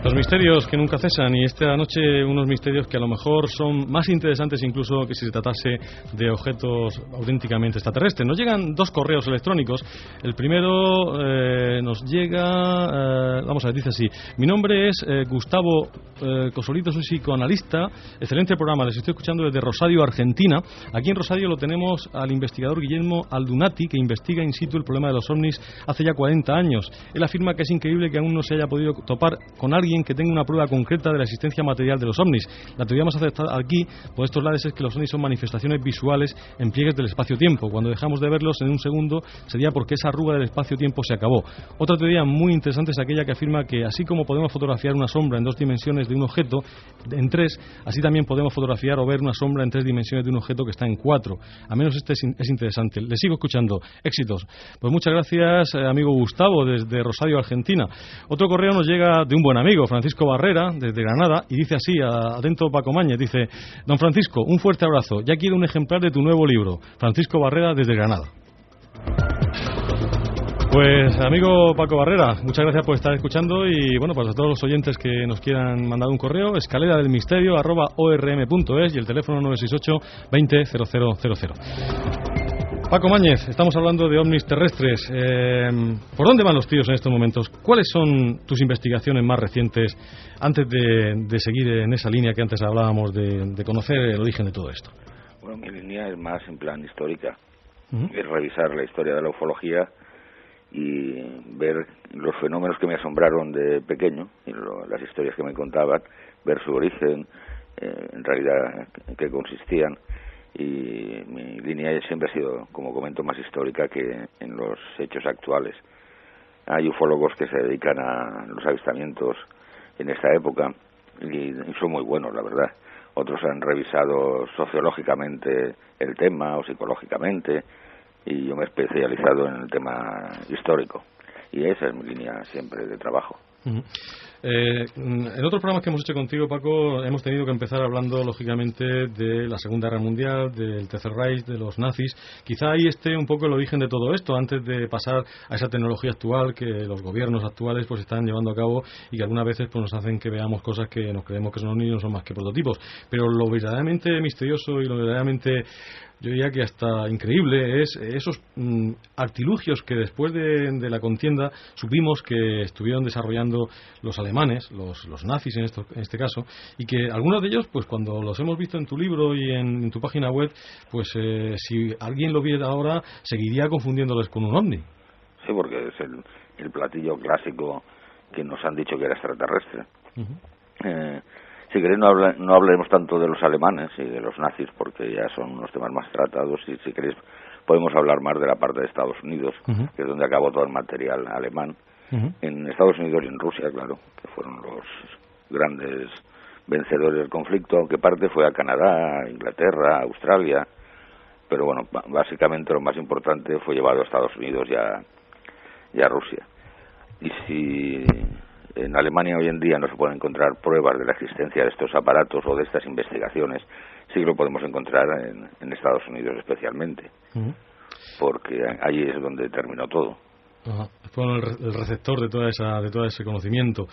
Los misterios que nunca cesan, y esta noche unos misterios que a lo mejor son más interesantes incluso que si se tratase de objetos auténticamente extraterrestres. Nos llegan 2 correos electrónicos. El primero nos llega, vamos a ver, dice así: mi nombre es Gustavo Cosolito, soy psicoanalista, excelente programa, les estoy escuchando desde Rosario, Argentina. Aquí en Rosario lo tenemos al investigador Guillermo Aldunati, que investiga in situ el problema de los ovnis hace ya 40 años. Él afirma que es increíble que aún no se haya podido topar con alguien que tenga una prueba concreta de la existencia material de los ovnis. La teoría más aceptada aquí por estos lares es que los ovnis son manifestaciones visuales en pliegues del espacio-tiempo. Cuando dejamos de verlos en un segundo sería porque esa arruga del espacio-tiempo se acabó. Otra teoría muy interesante es aquella que afirma que así como podemos fotografiar una sombra en 2 dimensiones de un objeto en 3, así también podemos fotografiar o ver una sombra en 3 dimensiones de un objeto que está en 4. A menos este es interesante. Le sigo escuchando. Éxitos. Pues muchas gracias, amigo Gustavo, desde Rosario, Argentina. Otro correo nos llega de un buen amigo, Francisco Barrera, desde Granada, y dice así, atento Paco Mañez, dice: don Francisco, un fuerte abrazo, ya quiero un ejemplar de tu nuevo libro. Francisco Barrera, desde Granada. Pues amigo Paco Barrera, muchas gracias por estar escuchando, y bueno, pues a todos los oyentes que nos quieran mandar un correo, escaleradelmisterio@orm.es y el teléfono 968 20 0000. Paco Mañez, estamos hablando de ovnis terrestres. ¿Por dónde van los tiros en estos momentos? ¿Cuáles son tus investigaciones más recientes antes de seguir en esa línea que antes hablábamos de conocer el origen de todo esto? Bueno, mi línea es más en plan histórica. Es revisar la historia de la ufología y ver los fenómenos que me asombraron de pequeño, y las historias que me contaban, ver su origen, en realidad en qué consistían. Y mi línea siempre ha sido, como comento, más histórica que en los hechos actuales. Hay ufólogos que se dedican a los avistamientos en esta época y son muy buenos, la verdad. Otros han revisado sociológicamente el tema o psicológicamente, y yo me he especializado en el tema histórico. Y esa es mi línea siempre de trabajo. En otros programas que hemos hecho contigo, Paco, hemos tenido que empezar hablando lógicamente de la Segunda Guerra Mundial, del Tercer Reich, de los nazis. Quizá ahí esté un poco el origen de todo esto, antes de pasar a esa tecnología actual que los gobiernos actuales pues están llevando a cabo, y que algunas veces pues nos hacen que veamos cosas que nos creemos que son ovnis y no son más que prototipos. Pero lo verdaderamente misterioso y lo verdaderamente, yo diría que hasta increíble, es esos artilugios que después de la contienda supimos que estuvieron desarrollando los alemanes, los nazis en este caso, y que algunos de ellos, pues cuando los hemos visto en tu libro y en tu página web, pues si alguien lo viera ahora, seguiría confundiéndoles con un ovni. Sí, porque es el platillo clásico que nos han dicho que era extraterrestre. Si queréis no hablaremos tanto de los alemanes y de los nazis, porque ya son unos temas más tratados, y si queréis podemos hablar más de la parte de Estados Unidos, que es donde acabó todo el material alemán. En Estados Unidos y en Rusia, claro, que fueron los grandes vencedores del conflicto, aunque parte fue a Canadá, Inglaterra, Australia, pero bueno, básicamente lo más importante fue llevado a Estados Unidos y a Rusia. Y si en Alemania hoy en día no se pueden encontrar pruebas de la existencia de estos aparatos o de estas investigaciones, sí que lo podemos encontrar en Estados Unidos especialmente, porque allí es donde terminó todo. Fue el receptor de todo ese conocimiento.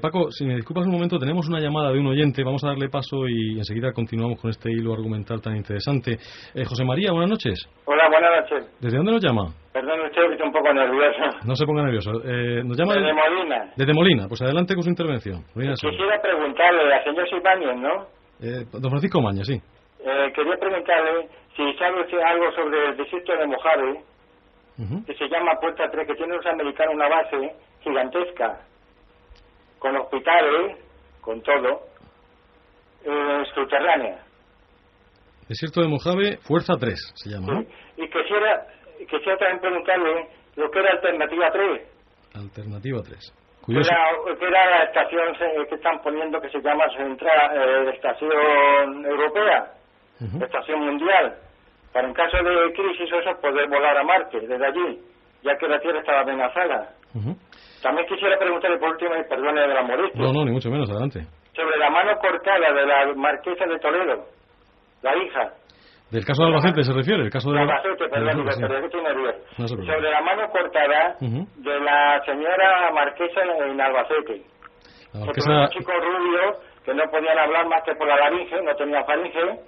Paco, si me disculpas un momento, tenemos una llamada de un oyente, vamos a darle paso y enseguida continuamos con este hilo argumental tan interesante. José María, buenas noches. Hola, buenas noches. ¿Desde dónde nos llama? Perdón, estoy un poco nervioso. No se ponga nervioso. Nos llama Desde Molina. Desde Molina, pues adelante con su intervención. Quisiera preguntarle al señor Ibáñez, ¿no? Don Francisco Maña, sí. Quería preguntarle si sabe usted algo sobre el desierto de Mojave, que se llama Puerta 3, que tienen los americanos una base gigantesca, con hospitales, con todo, subterránea. Desierto de Mojave, Fuerza 3, se llama, ¿no? Y quisiera también preguntarle lo que era Alternativa 3. Alternativa 3. Que era la estación que están poniendo, que se llama Estación Europea, Estación Mundial, para en caso de crisis o eso poder volar a Marte desde allí, ya que la Tierra estaba amenazada. También quisiera preguntarle por último, y perdone de la molestia. No, ni mucho menos, adelante. Sobre la mano cortada de la marquesa de Toledo, la hija. ¿Del caso de Albacete se refiere? El caso de Albacete, perdón, sí. No se preocupe. Sobre la mano cortada de la señora marquesa en Albacete. La marquesa... Un chico rubio que no podían hablar más que por la laringe, no tenía faringe,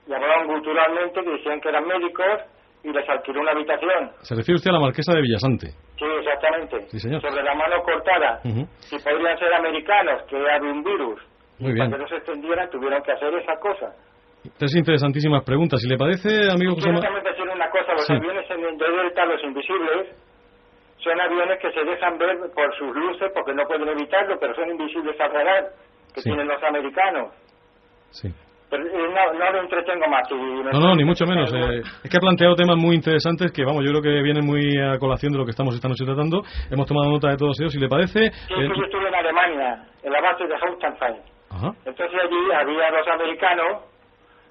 y hablaban culturalmente, que decían que eran médicos, y les alquiló una habitación. ¿Se refiere usted a la marquesa de Villasante? Sí, exactamente. Sí, señor. Sobre la mano cortada, si podrían ser americanos, que había un virus, muy bien. Para que no se extendieran, tuvieron que hacer esa cosa. Tres interesantísimas preguntas. Si le parece, amigo José María... Quiero decir una cosa, los aviones de Delta, los invisibles, son aviones que se dejan ver por sus luces, porque no pueden evitarlo, pero son invisibles al radar, que tienen los americanos. Sí. Pero no lo entretengo más. No, ni mucho menos. Es que ha planteado temas muy interesantes que, vamos, yo creo que vienen muy a colación de lo que estamos esta noche tratando. Hemos tomado nota de todos ellos. Si le parece... Sí, yo estuve en Alemania, en la base de Hautenfeld. Entonces allí había dos americanos,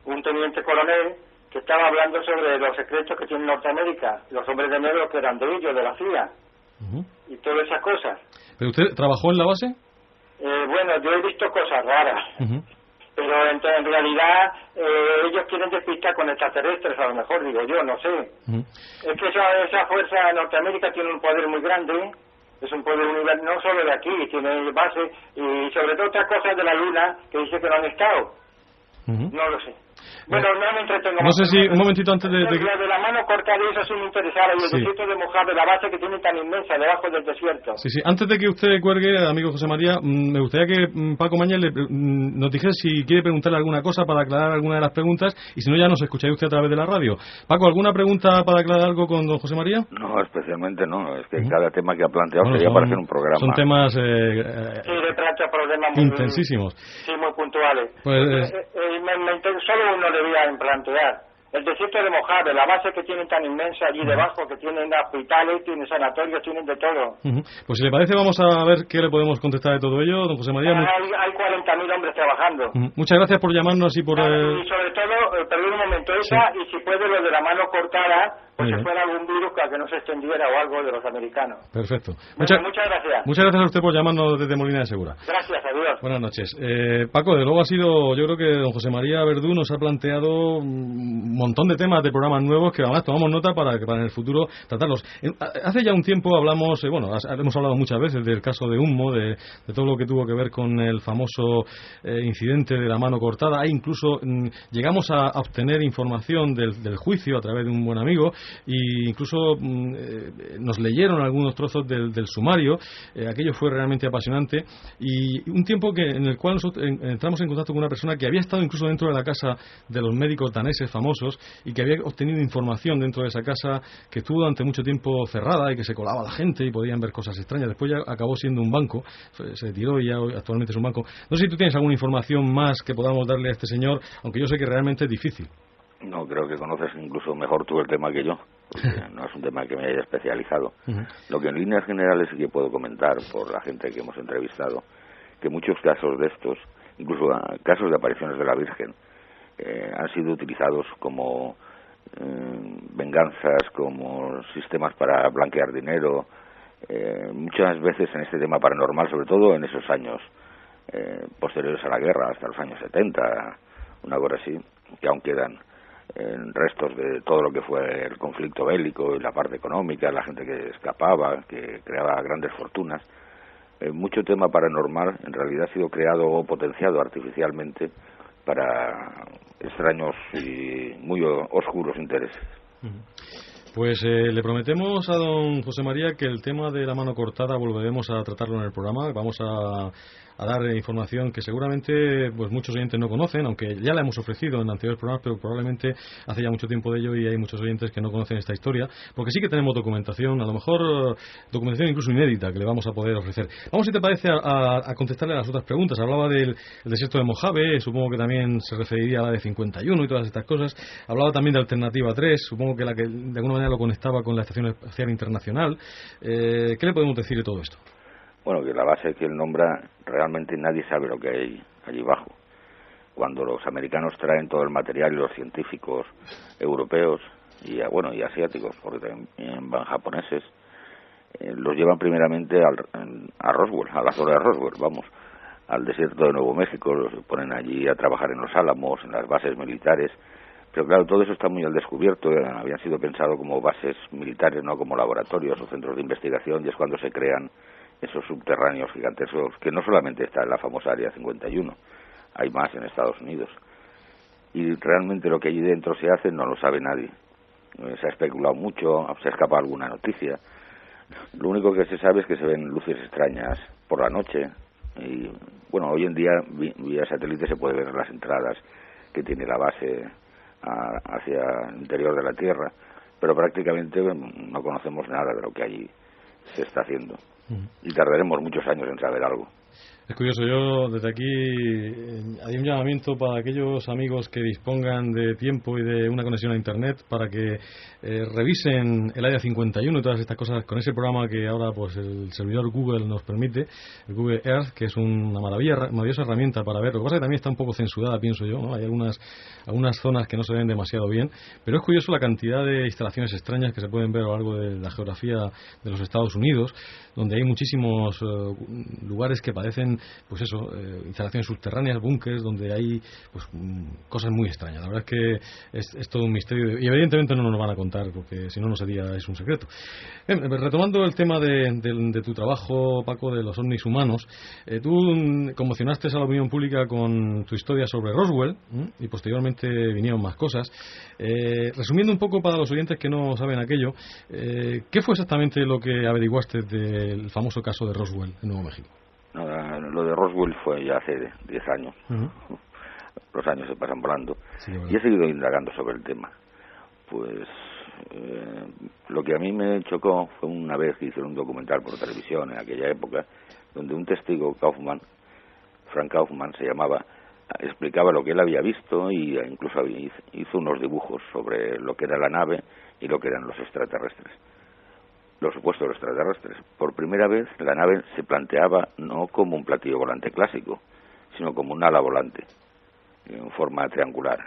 un teniente coronel, que estaba hablando sobre los secretos que tiene Norteamérica, los hombres de negro que eran de ellos, de la CIA, y todas esas cosas. ¿Pero usted trabajó en la base? Bueno, yo he visto cosas raras, pero en realidad ellos quieren despistar con extraterrestres, a lo mejor, digo yo, no sé. Es que esa fuerza de Norteamérica tiene un poder muy grande, es un poder universal, no solo de aquí, tiene base, y sobre todo otras cosas de la Luna, que dice que no han estado. No lo sé. Bueno, no me entretengo más. No sé si, un momentito antes de... Lo de la mano cortada, eso sí me interesaba, y el desierto de Mojave, la base que tiene tan inmensa debajo del desierto. Sí, antes de que usted cuelgue, amigo José María, me gustaría que Paco Mañas nos dijera si quiere preguntarle alguna cosa para aclarar alguna de las preguntas, y si no ya nos escucharía usted a través de la radio. Paco, ¿alguna pregunta para aclarar algo con don José María? No, especialmente no, es que cada tema que ha planteado sería para hacer un programa. Son temas... sí, de plantea problemas muy intensísimos. Sí, muy puntuales. Pues, solo uno debía plantear. El desierto de Mojave, la base que tienen tan inmensa allí debajo, que tienen hospitales, tienen sanatorios, tienen de todo. Pues si le parece, vamos a ver qué le podemos contestar de todo ello, don José María. Hay 40.000 hombres trabajando. Muchas gracias por llamarnos y por... Y sobre todo, perdón un momento, y si puede lo de la mano cortada, pues si fuera algún virus que no se extendiera o algo de los americanos. Perfecto. Muchas gracias. Muchas gracias a usted por llamarnos desde Molina de Segura. Gracias, adiós. Buenas noches. Paco, de luego ha sido, yo creo que don José María Verdú nos ha planteado un montón de temas de programas nuevos que además tomamos nota para en el futuro tratarlos. Hace ya un tiempo hablamos, hemos hablado muchas veces del caso de Humo, de todo lo que tuvo que ver con el famoso incidente de la mano cortada, e incluso llegamos a obtener información del juicio a través de un buen amigo, e incluso nos leyeron algunos trozos del sumario. Aquello fue realmente apasionante, y un tiempo en el cual nosotros entramos en contacto con una persona que había estado incluso dentro de la casa de los médicos daneses famosos y que había obtenido información dentro de esa casa, que estuvo durante mucho tiempo cerrada y que se colaba la gente y podían ver cosas extrañas. Después ya acabó siendo un banco, se tiró y ya actualmente es un banco. No sé si tú tienes alguna información más que podamos darle a este señor, aunque yo sé que realmente es difícil. No, creo que conoces incluso mejor tú el tema que yo, porque no es un tema que me haya especializado. Lo que en líneas generales sí que puedo comentar por la gente que hemos entrevistado, que muchos casos de estos, incluso casos de apariciones de la Virgen, han sido utilizados como venganzas, como sistemas para blanquear dinero, muchas veces en este tema paranormal, sobre todo en esos años posteriores a la guerra, hasta los años 70, una cosa así, que aún quedan restos de todo lo que fue el conflicto bélico y la parte económica, la gente que escapaba, que creaba grandes fortunas. Mucho tema paranormal en realidad ha sido creado o potenciado artificialmente para extraños y muy oscuros intereses. Pues le prometemos a don José María que el tema de la mano cortada volveremos a tratarlo en el programa. Vamos a dar información que seguramente pues muchos oyentes no conocen, aunque ya la hemos ofrecido en anteriores programas, pero probablemente hace ya mucho tiempo de ello y hay muchos oyentes que no conocen esta historia, porque sí que tenemos documentación, a lo mejor documentación incluso inédita, que le vamos a poder ofrecer. Vamos, si te parece, a contestarle a las otras preguntas. Hablaba del desierto de Mojave, supongo que también se referiría a la de 51 y todas estas cosas. Hablaba también de Alternativa 3, supongo que la que de alguna manera lo conectaba con la Estación Espacial Internacional. ¿Qué le podemos decir de todo esto? Bueno, que la base que él nombra, realmente nadie sabe lo que hay allí abajo. Cuando los americanos traen todo el material y los científicos europeos y asiáticos, porque también van japoneses, los llevan primeramente a Roswell, a la zona de Roswell, al desierto de Nuevo México, los ponen allí a trabajar en los Álamos, en las bases militares. Pero claro, todo eso está muy al descubierto, habían sido pensados como bases militares, no como laboratorios o centros de investigación, y es cuando se crean esos subterráneos gigantescos, que no solamente está en la famosa Área 51, hay más en Estados Unidos. Y realmente lo que allí dentro se hace no lo sabe nadie. Se ha especulado mucho, se ha escapado alguna noticia. Lo único que se sabe es que se ven luces extrañas por la noche. Y bueno, hoy en día vía satélite se puede ver las entradas que tiene la base hacia el interior de la Tierra, pero prácticamente no conocemos nada de lo que allí se está haciendo. Y tardaremos muchos años en saber algo. Es curioso, yo desde aquí hay un llamamiento para aquellos amigos que dispongan de tiempo y de una conexión a Internet para que revisen el Área 51 y todas estas cosas con ese programa que ahora pues el servidor Google nos permite, el Google Earth, que es una maravillosa herramienta para ver. Lo que pasa es que también está un poco censurada, pienso yo, ¿no? Hay algunas zonas que no se ven demasiado bien, pero es curioso la cantidad de instalaciones extrañas que se pueden ver a lo largo de la geografía de los Estados Unidos, donde hay muchísimos lugares que parecen instalaciones subterráneas, búnkers, donde hay pues cosas muy extrañas. La verdad es que es todo un misterio y evidentemente no nos lo van a contar porque si no, no sería, es un secreto. Retomando el tema de tu trabajo, Paco, de los ovnis humanos, tú conmocionaste a la opinión pública con tu historia sobre Roswell y posteriormente vinieron más cosas. Resumiendo un poco para los oyentes que no saben aquello, ¿qué fue exactamente lo que averiguaste del famoso caso de Roswell en Nuevo México? No, lo de Roswell fue ya hace 10 años. Los años se pasan volando. Sí, bueno. Y he seguido indagando sobre el tema. Pues lo que a mí me chocó fue una vez que hicieron un documental por televisión en aquella época, donde un testigo, Frank Kaufman se llamaba, explicaba lo que él había visto y incluso hizo unos dibujos sobre lo que era la nave y lo que eran los extraterrestres. Los supuestos extraterrestres. Por primera vez la nave se planteaba no como un platillo volante clásico, sino como un ala volante, en forma triangular.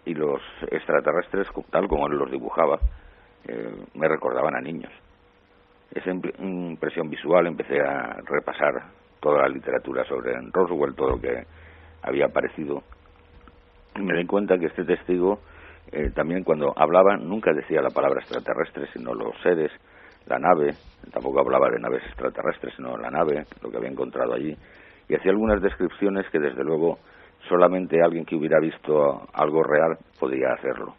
Y los extraterrestres, tal como él los dibujaba, me recordaban a niños. Esa impresión visual, empecé a repasar toda la literatura sobre Roswell, todo lo que había aparecido, y me di cuenta que este testigo también cuando hablaba nunca decía la palabra extraterrestre, sino los seres, la nave, tampoco hablaba de naves extraterrestres, sino la nave, lo que había encontrado allí, y hacía algunas descripciones que desde luego solamente alguien que hubiera visto algo real podía hacerlo.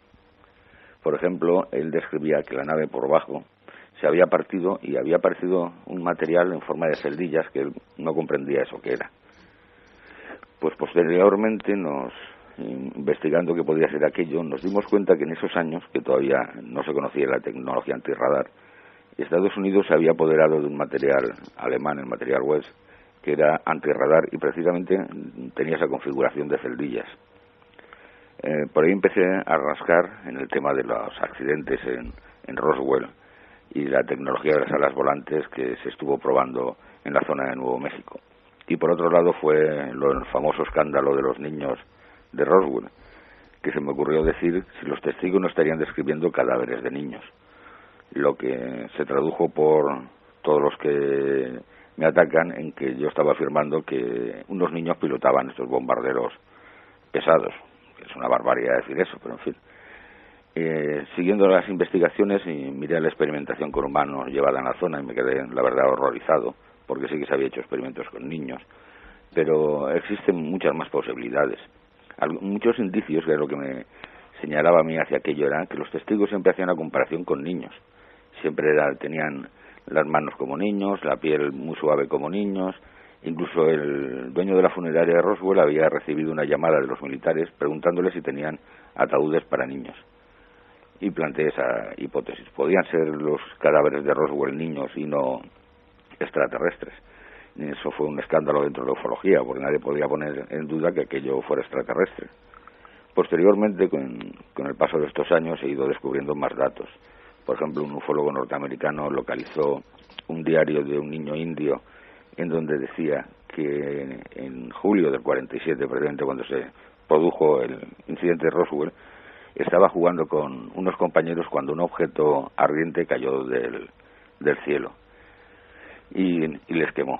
Por ejemplo, él describía que la nave por bajo se había partido y había aparecido un material en forma de celdillas que él no comprendía eso que era. Pues posteriormente investigando qué podía ser aquello, nos dimos cuenta que en esos años, que todavía no se conocía la tecnología antirradar, Estados Unidos se había apoderado de un material alemán, el material West, que era antirradar y precisamente tenía esa configuración de celdillas. Por ahí empecé a rascar en el tema de los accidentes en Roswell y la tecnología de las alas volantes que se estuvo probando en la zona de Nuevo México. Y por otro lado fue el famoso escándalo de los niños de Roswell, que se me ocurrió decir si los testigos no estarían describiendo cadáveres de niños, lo que se tradujo por todos los que me atacan en que yo estaba afirmando que unos niños pilotaban estos bombarderos pesados. Es una barbaridad decir eso, pero en fin. Siguiendo las investigaciones y miré la experimentación con humanos llevada en la zona y me quedé, la verdad, horrorizado, porque sí que se había hecho experimentos con niños, pero existen muchas más posibilidades. Muchos indicios, que es lo que señalaba a mí hacia aquello era que los testigos siempre hacían una comparación con niños. Siempre tenían las manos como niños, la piel muy suave como niños. Incluso el dueño de la funeraria de Roswell había recibido una llamada de los militares preguntándole si tenían ataúdes para niños. Y planteé esa hipótesis. ¿Podían ser los cadáveres de Roswell niños y no extraterrestres? Y eso fue un escándalo dentro de la ufología, porque nadie podía poner en duda que aquello fuera extraterrestre. Posteriormente, con el paso de estos años, he ido descubriendo más datos. Por ejemplo, un ufólogo norteamericano localizó un diario de un niño indio en donde decía que en julio del 47, precisamente cuando se produjo el incidente de Roswell, estaba jugando con unos compañeros cuando un objeto ardiente cayó del cielo y les quemó.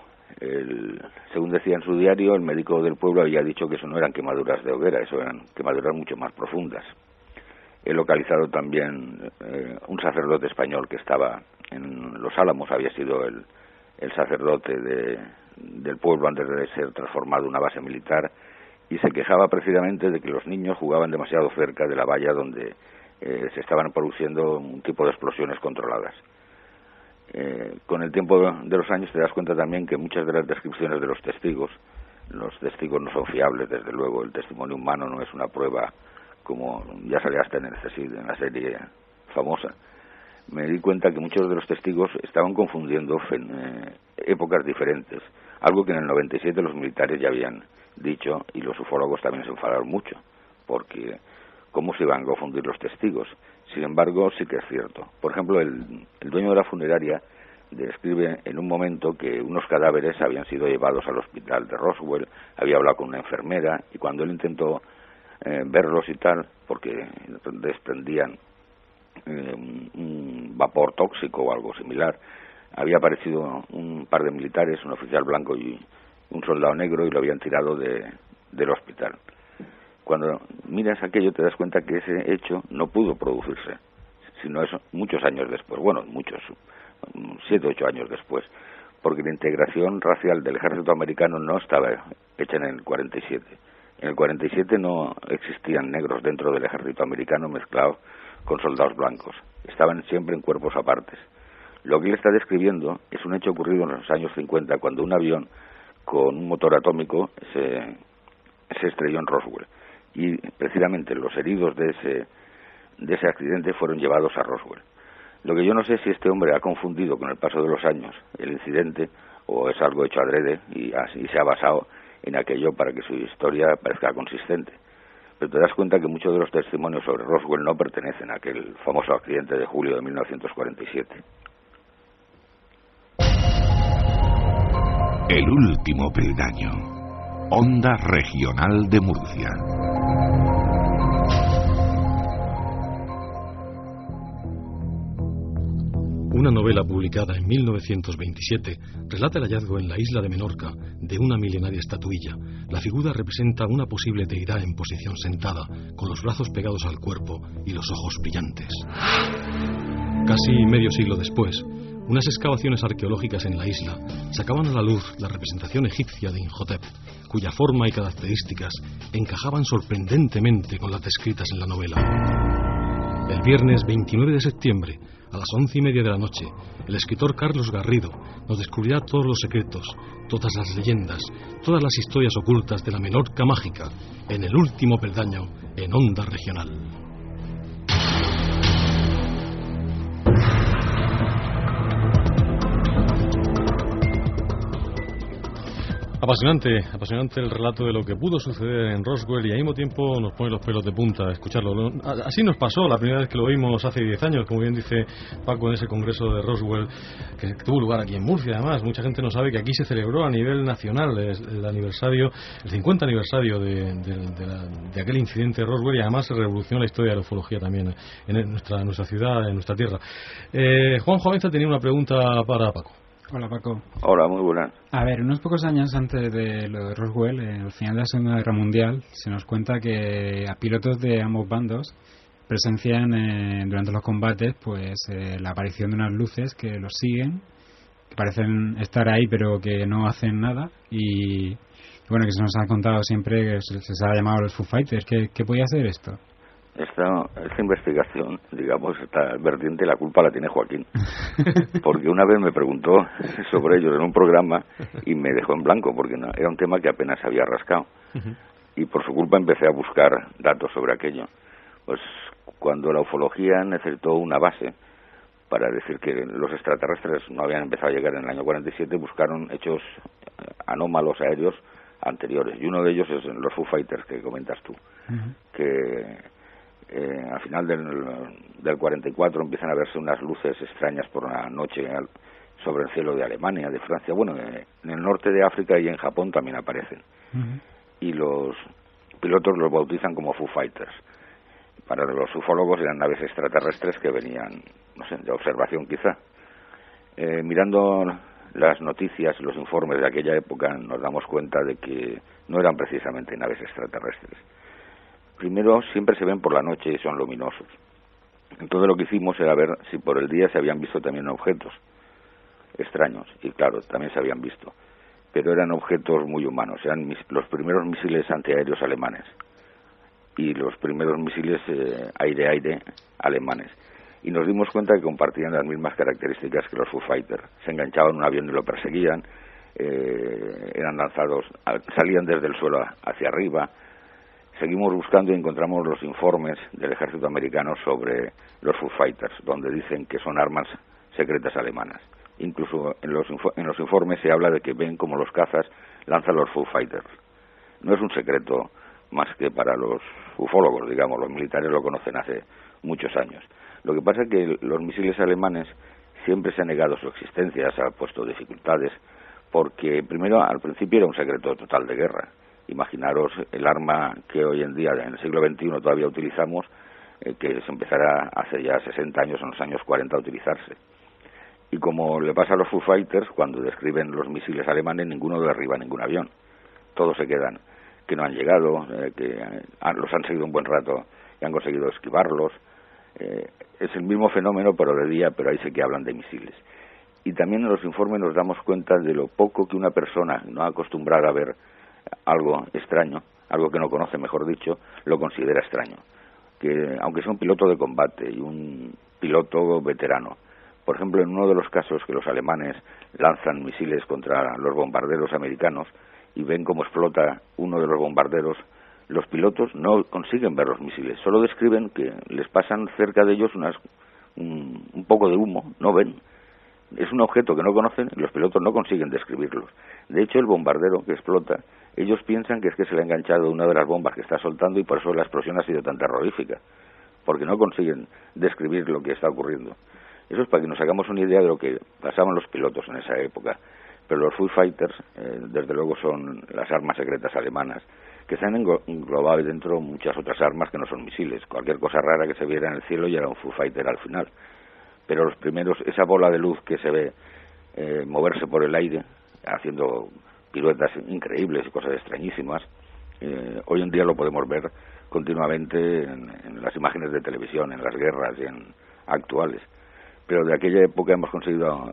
Según decía en su diario, el médico del pueblo había dicho que eso no eran quemaduras de hoguera, eso eran quemaduras mucho más profundas. He localizado también un sacerdote español que estaba en Los Álamos, había sido el sacerdote del pueblo antes de ser transformado en una base militar, y se quejaba precisamente de que los niños jugaban demasiado cerca de la valla donde se estaban produciendo un tipo de explosiones controladas. Con el tiempo de los años te das cuenta también que muchas de las descripciones de los testigos no son fiables, desde luego. El testimonio humano no es una prueba, como ya salía hasta en la serie famosa. Me di cuenta que muchos de los testigos estaban confundiendo épocas diferentes, algo que en el 97 los militares ya habían dicho, y los ufólogos también se enfadaron mucho, porque ¿cómo se iban a confundir los testigos? Sin embargo, sí que es cierto. Por ejemplo, el dueño de la funeraria describe en un momento que unos cadáveres habían sido llevados al hospital de Roswell, había hablado con una enfermera, y cuando él intentó verlos y tal, porque desprendían un vapor tóxico o algo similar, había aparecido un par de militares, un oficial blanco y un soldado negro, y lo habían tirado del hospital. Cuando miras aquello te das cuenta que ese hecho no pudo producirse, sino eso muchos años después, 7 o 8 años después, porque la integración racial del ejército americano no estaba hecha en el 47. En el 47 no existían negros dentro del ejército americano mezclados con soldados blancos, estaban siempre en cuerpos apartes. Lo que él está describiendo es un hecho ocurrido en los años 50, cuando un avión con un motor atómico se estrelló en Roswell, y precisamente los heridos de ese accidente fueron llevados a Roswell. Lo que yo no sé es si este hombre ha confundido con el paso de los años el incidente, o es algo hecho adrede y se ha basado en aquello para que su historia parezca consistente. Pero te das cuenta que muchos de los testimonios sobre Roswell no pertenecen a aquel famoso accidente de julio de 1947. El último peldaño. Onda Regional de Murcia. Una novela publicada en 1927 relata el hallazgo en la isla de Menorca de una milenaria estatuilla. La figura representa una posible deidad en posición sentada, con los brazos pegados al cuerpo y los ojos brillantes. Casi medio siglo después, unas excavaciones arqueológicas en la isla sacaban a la luz la representación egipcia de Imhotep, cuya forma y características encajaban sorprendentemente con las descritas en la novela. El viernes 29 de septiembre, a las 11:30 de la noche, el escritor Carlos Garrido nos descubrirá todos los secretos, todas las leyendas, todas las historias ocultas de la Menorca mágica, en el último peldaño, en Onda Regional. Apasionante el relato de lo que pudo suceder en Roswell, y al mismo tiempo nos pone los pelos de punta escucharlo. Así nos pasó la primera vez que lo vimos hace 10 años, como bien dice Paco, en ese congreso de Roswell que tuvo lugar aquí en Murcia. Además, mucha gente no sabe que aquí se celebró a nivel nacional el 50 aniversario de aquel incidente de Roswell, y además se revolucionó la historia de la ufología también en nuestra ciudad, en nuestra tierra. Juanjo Abenza tenía una pregunta para Paco. Hola, Paco. Hola, muy buenas. A ver, unos pocos años antes de lo de Roswell, al final de la Segunda Guerra Mundial, se nos cuenta que a pilotos de ambos bandos presencian durante los combates pues la aparición de unas luces que los siguen, que parecen estar ahí pero que no hacen nada, y bueno, que se nos ha contado siempre que se les ha llamado los Foo Fighters. ¿Qué podía hacer esto? esta investigación, digamos, esta vertiente, la culpa la tiene Joaquín. Porque una vez me preguntó sobre ellos en un programa y me dejó en blanco, porque no, era un tema que apenas había rascado. Y por su culpa empecé a buscar datos sobre aquello. Pues cuando la ufología necesitó una base para decir que los extraterrestres no habían empezado a llegar en el año 47, buscaron hechos anómalos aéreos anteriores. Y uno de ellos es los Foo Fighters que comentas tú, que al final del 44 empiezan a verse unas luces extrañas por la noche sobre el cielo de Alemania, de Francia. Bueno, en el norte de África y en Japón también aparecen. Y los pilotos los bautizan como Foo Fighters. Para los ufólogos eran naves extraterrestres que venían, no sé, de observación quizá. Mirando las noticias, los informes de aquella época, nos damos cuenta de que no eran precisamente naves extraterrestres. Primero, siempre se ven por la noche y son luminosos. Entonces lo que hicimos era ver si por el día se habían visto también objetos extraños. Y claro, también se habían visto. Pero eran objetos muy humanos. Eran los primeros misiles antiaéreos alemanes. Y los primeros misiles aire-aire alemanes. Y nos dimos cuenta que compartían las mismas características que los Foo Fighters. Se enganchaban a un avión y lo perseguían. Eran lanzados, salían desde el suelo hacia arriba. Seguimos buscando y encontramos los informes del ejército americano sobre los Foo Fighters, donde dicen que son armas secretas alemanas. Incluso en los informes se habla de que ven como los cazas lanzan los Foo Fighters. No es un secreto más que para los ufólogos, digamos, los militares lo conocen hace muchos años. Lo que pasa es que los misiles alemanes siempre se ha negado su existencia, se ha puesto dificultades, porque primero, al principio era un secreto total de guerra. Imaginaros el arma que hoy en día, en el siglo XXI, todavía utilizamos, que se empezará hace ya 60 años, en los años 40, a utilizarse. Y como le pasa a los Foo Fighters, cuando describen los misiles alemanes, ninguno derriba ningún avión. Todos se quedan, que no han llegado, que los han seguido un buen rato y han conseguido esquivarlos. Es el mismo fenómeno, pero de día, pero ahí sí que hablan de misiles. Y también en los informes nos damos cuenta de lo poco que una persona no acostumbrada a ver algo extraño, algo que no conoce, mejor dicho, lo considera extraño. Que aunque sea un piloto de combate y un piloto veterano, por ejemplo, en uno de los casos que los alemanes lanzan misiles contra los bombarderos americanos y ven cómo explota uno de los bombarderos, los pilotos no consiguen ver los misiles, solo describen que les pasan cerca de ellos un poco de humo, no ven. Es un objeto que no conocen y los pilotos no consiguen describirlos. De hecho, el bombardero que explota, ellos piensan que es que se le ha enganchado una de las bombas que está soltando y por eso la explosión ha sido tan terrorífica, porque no consiguen describir lo que está ocurriendo. Eso es para que nos hagamos una idea de lo que pasaban los pilotos en esa época. Pero los Foo Fighters, desde luego, son las armas secretas alemanas, que se han englobado dentro muchas otras armas que no son misiles. Cualquier cosa rara que se viera en el cielo ya era un Foo Fighter al final. Pero los primeros, esa bola de luz que se ve moverse por el aire, haciendo piruetas increíbles y cosas extrañísimas, hoy en día lo podemos ver continuamente en las imágenes de televisión, en las guerras y en actuales. Pero de aquella época hemos conseguido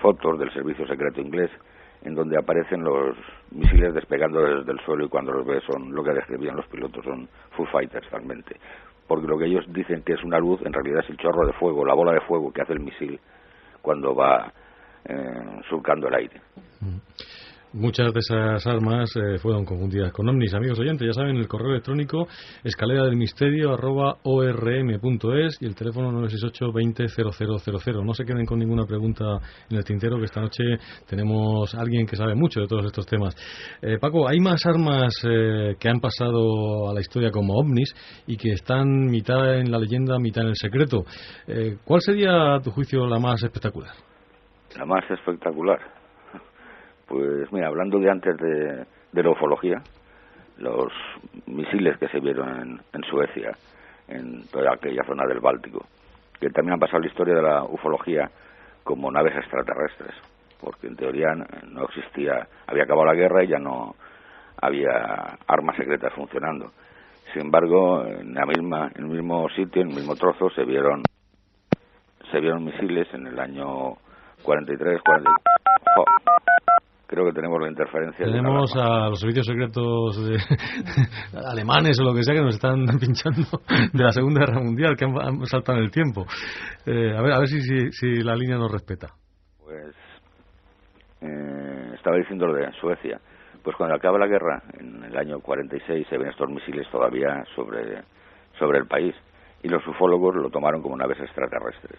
fotos del servicio secreto inglés en donde aparecen los misiles despegando desde el suelo y cuando los ves son lo que describían los pilotos, son Foo Fighters realmente. Porque lo que ellos dicen que es una luz, en realidad es el chorro de fuego, la bola de fuego que hace el misil cuando va surcando el aire. Muchas de esas armas fueron confundidas con ovnis. Amigos oyentes, ya saben, el correo electrónico escaleradelmisterio@orm.es y el teléfono 968 20 0000. No se queden con ninguna pregunta en el tintero, que esta noche tenemos a alguien que sabe mucho de todos estos temas. Paco, hay más armas que han pasado a la historia como ovnis y que están mitad en la leyenda, mitad en el secreto. ¿Cuál sería, a tu juicio, la más espectacular? La más espectacular. Pues mira, hablando de antes de la ufología, los misiles que se vieron en Suecia, en toda aquella zona del Báltico, que también han pasado la historia de la ufología como naves extraterrestres, porque en teoría no existía, había acabado la guerra y ya no había armas secretas funcionando. Sin embargo, en el mismo sitio, en el mismo trozo, se vieron misiles en el año 43, creo que tenemos la interferencia. Tenemos a los servicios secretos alemanes o lo que sea que nos están pinchando de la Segunda Guerra Mundial, que han saltado en el tiempo. A ver si la línea nos respeta. Pues estaba diciendo lo de Suecia. Pues cuando acaba la guerra, en el año 46, se ven estos misiles todavía sobre el país, y los ufólogos lo tomaron como naves extraterrestres.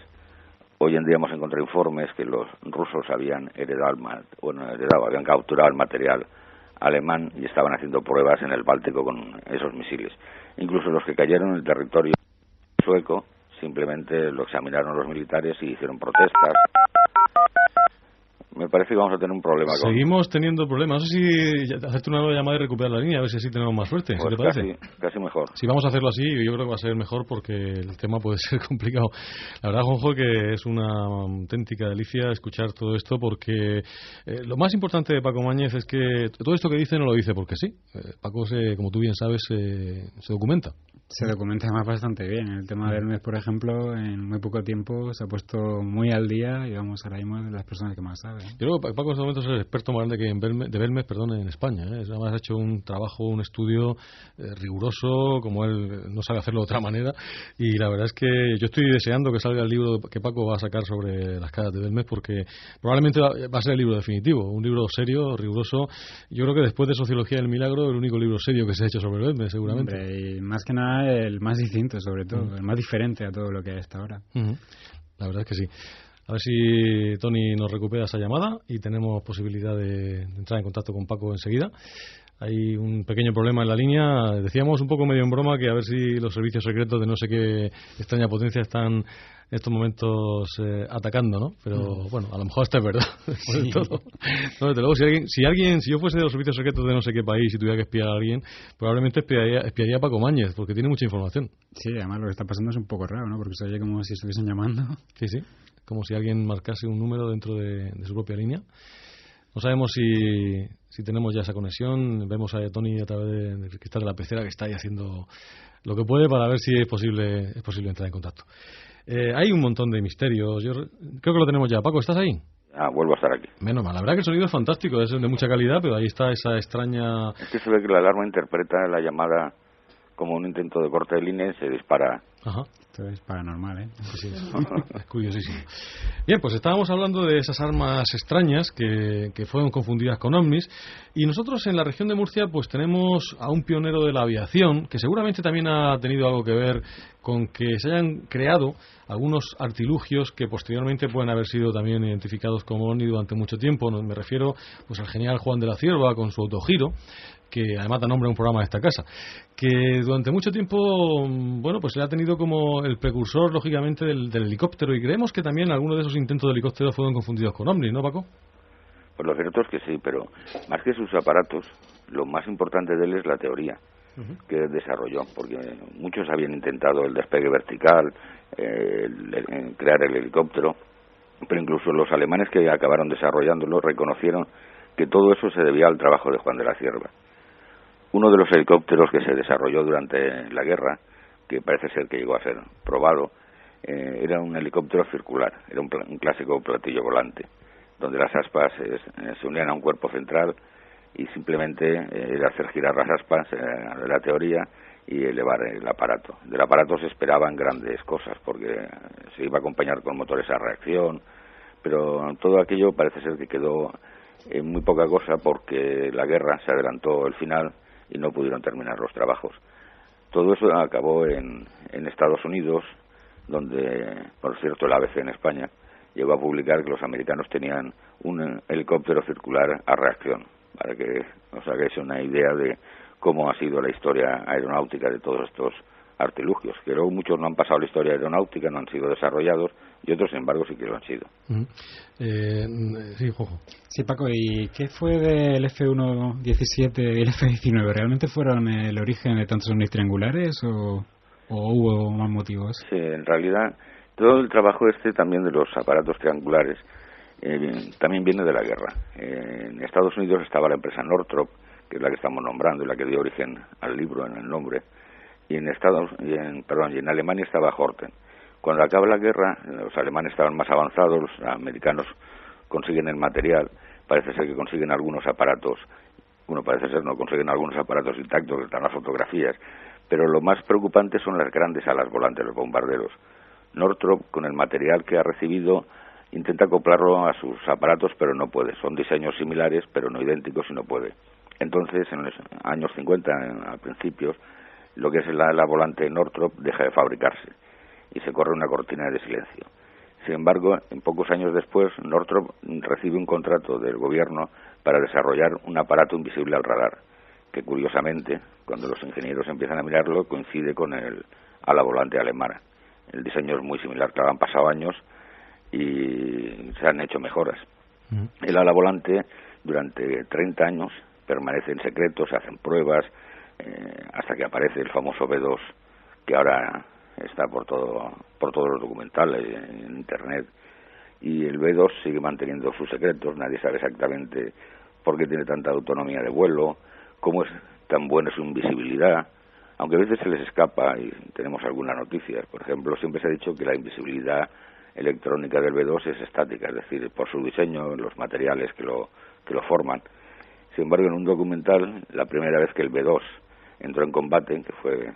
Hoy en día hemos encontrado informes que los rusos habían habían capturado el material alemán y estaban haciendo pruebas en el Báltico con esos misiles. Incluso los que cayeron en el territorio sueco simplemente lo examinaron los militares y hicieron protestas. Me parece que vamos a tener un problema. Seguimos teniendo problemas. No sé si hacerte una nueva llamada y recuperar la línea, a ver si así tenemos más suerte. Pues ¿Qué te parece? Casi mejor. Si vamos a hacerlo así, yo creo que va a ser mejor porque el tema puede ser complicado. La verdad, Juanjo, que es una auténtica delicia escuchar todo esto porque lo más importante de Paco Mañez es que todo esto que dice no lo dice porque sí. Paco, como tú bien sabes, se documenta. Se documenta además bastante bien. El tema de Hermes, por ejemplo, en muy poco tiempo se ha puesto muy al día y vamos ahora mismo de las personas que más saben. Yo creo que Paco en este momento es el experto más grande que de Belmez, en España. Además ha hecho un trabajo, un estudio riguroso, como él no sabe hacerlo de otra manera. Y la verdad es que yo estoy deseando que salga el libro que Paco va a sacar sobre las caras de Belmez porque probablemente va a ser el libro definitivo. Un libro serio, riguroso. Yo creo que después de Sociología del Milagro, el único libro serio que se ha hecho sobre Belmez, seguramente. Hombre, y más que nada el más distinto, sobre todo, el más diferente a todo lo que hay hasta ahora. La verdad es que sí. A ver si Tony nos recupera esa llamada y tenemos posibilidad de entrar en contacto con Paco enseguida. Hay un pequeño problema en la línea. Decíamos un poco medio en broma que a ver si los servicios secretos de no sé qué extraña potencia están en estos momentos atacando, ¿no? Pero bueno, a lo mejor esto es verdad. Después de todo. No, desde luego, si yo fuese de los servicios secretos de no sé qué país y tuviera que espiar a alguien, probablemente espiaría a Paco Mañez, porque tiene mucha información. Sí, además lo que está pasando es un poco raro, ¿no? Porque se oye como si estuviesen llamando. Sí, como si alguien marcase un número dentro de su propia línea. No sabemos si tenemos ya esa conexión. Vemos a Tony a través del cristal de la pecera que está ahí haciendo lo que puede para ver si es posible entrar en contacto. Hay un montón de misterios. Yo creo que lo tenemos ya. Paco, ¿estás ahí? Vuelvo a estar aquí. Menos mal. La verdad que el sonido es fantástico, es de mucha calidad, pero ahí está esa extraña... Es que se ve que la alarma interpreta la llamada como un intento de corte de línea y se dispara. Ajá. Esto es paranormal, ¿eh? Sí. Es curiosísimo. Bien, pues estábamos hablando de esas armas extrañas que fueron confundidas con ovnis, y nosotros en la región de Murcia pues tenemos a un pionero de la aviación que seguramente también ha tenido algo que ver con que se hayan creado algunos artilugios que posteriormente pueden haber sido también identificados como ovni durante mucho tiempo. Me refiero pues al genial Juan de la Cierva con su autogiro, que además da nombre a un programa de esta casa, que durante mucho tiempo, bueno, pues se ha tenido como el precursor, lógicamente, del helicóptero, y creemos que también algunos de esos intentos de helicóptero fueron confundidos con ovnis, ¿no, Paco? Pues lo cierto es que sí, pero más que sus aparatos, lo más importante de él es la teoría que desarrolló, porque muchos habían intentado el despegue vertical, crear el helicóptero, pero incluso los alemanes que acabaron desarrollándolo reconocieron que todo eso se debía al trabajo de Juan de la Cierva. Uno de los helicópteros que se desarrolló durante la guerra, que parece ser que llegó a ser probado, era un helicóptero circular, era un clásico platillo volante, donde las aspas se unían a un cuerpo central y simplemente era hacer girar las aspas, la teoría, y elevar el aparato. Del aparato se esperaban grandes cosas, porque se iba a acompañar con motores a reacción, pero todo aquello parece ser que quedó en muy poca cosa porque la guerra se adelantó el final y no pudieron terminar los trabajos. Todo eso acabó en Estados Unidos, donde, por cierto, el ABC en España llegó a publicar que los americanos tenían un helicóptero circular a reacción, para que os hagáis una idea de cómo ha sido la historia aeronáutica de todos estos artilugios, que luego muchos no han pasado la historia aeronáutica, no han sido desarrollados, y otros, sin embargo, sí que lo han sido. Sí, Jojo. Sí, Paco, ¿y qué fue del F-117 y el F-19? ¿Realmente fueron el origen de tantos ovnis triangulares o hubo más motivos? Sí, en realidad, todo el trabajo también de los aparatos triangulares también viene de la guerra. En Estados Unidos estaba la empresa Northrop, que es la que estamos nombrando y la que dio origen al libro en el nombre, y en Alemania estaba Horten. Cuando acaba la guerra, los alemanes estaban más avanzados, los americanos consiguen el material, parece ser que consiguen algunos aparatos, bueno, parece ser no, consiguen algunos aparatos intactos, que están las fotografías, pero lo más preocupante son las grandes alas volantes, los bombarderos. Northrop, con el material que ha recibido, intenta acoplarlo a sus aparatos, pero no puede. Son diseños similares, pero no idénticos y no puede. Entonces, en los años 50, a principios, lo que es el ala volante Northrop deja de fabricarse y se corre una cortina de silencio. Sin embargo, en pocos años después, Northrop recibe un contrato del gobierno para desarrollar un aparato invisible al radar, que curiosamente, cuando los ingenieros empiezan a mirarlo, coincide con el ala volante alemana. El diseño es muy similar, claro, han pasado años y se han hecho mejoras. El ala volante, durante 30 años, permanece en secreto, se hacen pruebas, hasta que aparece el famoso B2, que ahora está por todos los documentales, en Internet. Y el B2 sigue manteniendo sus secretos, nadie sabe exactamente por qué tiene tanta autonomía de vuelo, cómo es tan buena su invisibilidad, aunque a veces se les escapa y tenemos algunas noticias. Por ejemplo, siempre se ha dicho que la invisibilidad electrónica del B2 es estática, es decir, por su diseño, los materiales que lo forman. Sin embargo, en un documental, la primera vez que el B2 entró en combate, que fue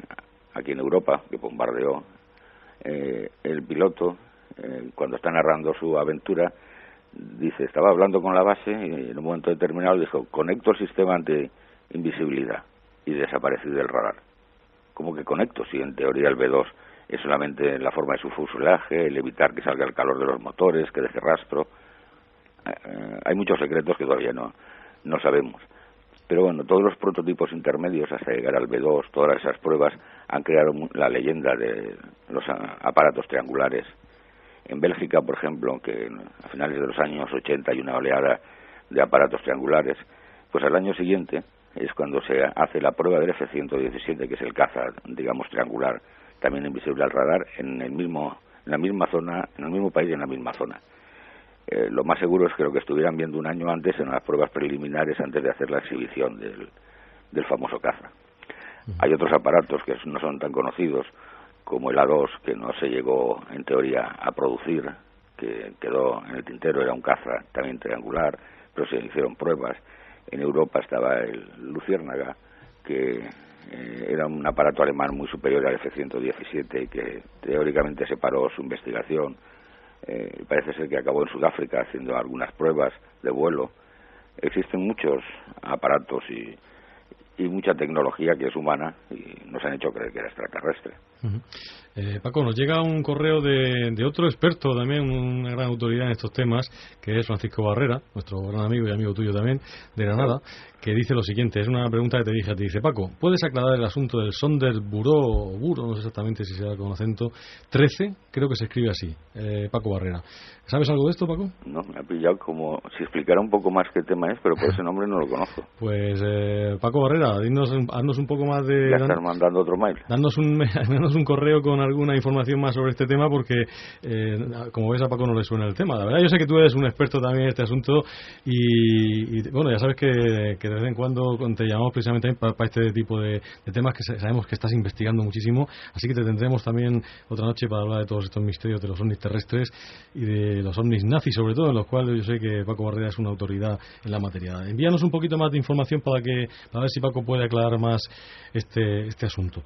aquí en Europa, que bombardeó, el piloto, cuando está narrando su aventura, dice, estaba hablando con la base y en un momento determinado dijo, conecto el sistema anti-invisibilidad, y desaparecí del radar. ¿Cómo que conecto? Si en teoría el B2 es solamente la forma de su fuselaje, el evitar que salga el calor de los motores, que deje rastro. Hay muchos secretos que todavía no sabemos. Pero bueno, todos los prototipos intermedios hasta llegar al B2, todas esas pruebas han creado la leyenda de los aparatos triangulares. En Bélgica, por ejemplo, que a finales de los años 80 hay una oleada de aparatos triangulares, pues al año siguiente es cuando se hace la prueba del F-117, que es el caza, digamos, triangular, también invisible al radar, en la misma zona, en el mismo país y en la misma zona. Lo más seguro es que lo que estuvieran viendo un año antes en las pruebas preliminares antes de hacer la exhibición del famoso caza. Hay otros aparatos que no son tan conocidos, como el A2, que no se llegó en teoría a producir, que quedó en el tintero, era un caza también triangular, pero se hicieron pruebas. En Europa estaba el Luciérnaga, que era un aparato alemán muy superior al F-117 y que teóricamente se paró su investigación. Parece ser que acabó en Sudáfrica haciendo algunas pruebas de vuelo. Existen muchos aparatos y mucha tecnología que es humana y nos han hecho creer que era extraterrestre. Paco, nos llega un correo de otro experto también, una gran autoridad en estos temas, que es Francisco Barrera, nuestro gran amigo y amigo tuyo también, de Granada, que dice lo siguiente, es una pregunta que te dije a ti, dice, Paco, ¿puedes aclarar el asunto del Sonderburo, no sé exactamente si se da con acento, 13, creo que se escribe así, Paco Barrera. ¿Sabes algo de esto, Paco? No, me ha pillado como si explicara un poco más qué tema es, pero por ese nombre no lo conozco. Pues, Paco Barrera, haznos un poco más de... Ya estás mandando otro mail. Danos un correo con alguna información más sobre este tema, porque, como ves, a Paco no le suena el tema. La verdad, yo sé que tú eres un experto también en este asunto y bueno, ya sabes que de vez en cuando te llamamos precisamente para este tipo de temas que sabemos que estás investigando muchísimo, así que te tendremos también otra noche para hablar de todos estos misterios de los ovnis terrestres y de los ovnis nazis, sobre todo, en los cuales yo sé que Paco Barrera es una autoridad en la materia. Envíanos un poquito más de información para ver si Paco puede aclarar más este asunto.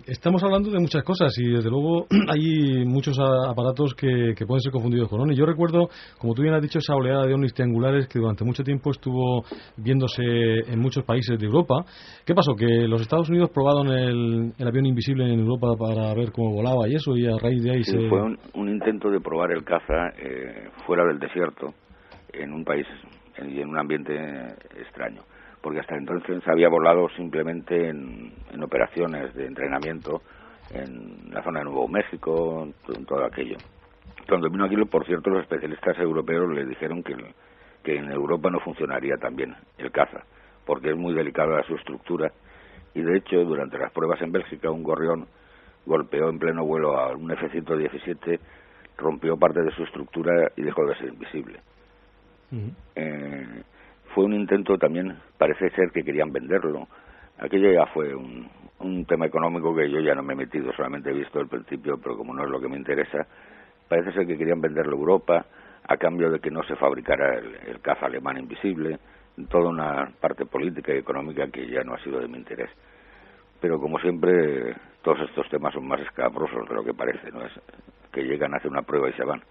Estamos hablando de muchas cosas y desde luego hay muchos aparatos que pueden ser confundidos con ovnis. Yo recuerdo, como tú bien has dicho, esa oleada de ovnis triangulares que durante mucho tiempo estuvo viéndose en muchos países de Europa. ¿Qué pasó? Que los Estados Unidos probaron el avión invisible en Europa para ver cómo volaba y eso, y a raíz de ahí sí, fue un intento de probar el caza fuera del desierto, en un país y en un ambiente extraño, porque hasta entonces había volado simplemente en operaciones de entrenamiento en la zona de Nuevo México, en todo aquello. Cuando vino aquí, por cierto, los especialistas europeos le dijeron que en Europa no funcionaría tan bien el caza, porque es muy delicada su estructura, y de hecho, durante las pruebas en Bélgica, un gorrión golpeó en pleno vuelo a un F-117, rompió parte de su estructura y dejó de ser invisible. Fue un intento también, parece ser que querían venderlo. Aquello ya fue un tema económico que yo ya no me he metido, solamente he visto el principio, pero como no es lo que me interesa, parece ser que querían venderlo a Europa, a cambio de que no se fabricara el caza alemán invisible, toda una parte política y económica que ya no ha sido de mi interés. Pero como siempre, todos estos temas son más escabrosos de lo que parece, no es que llegan a hacer una prueba y se van,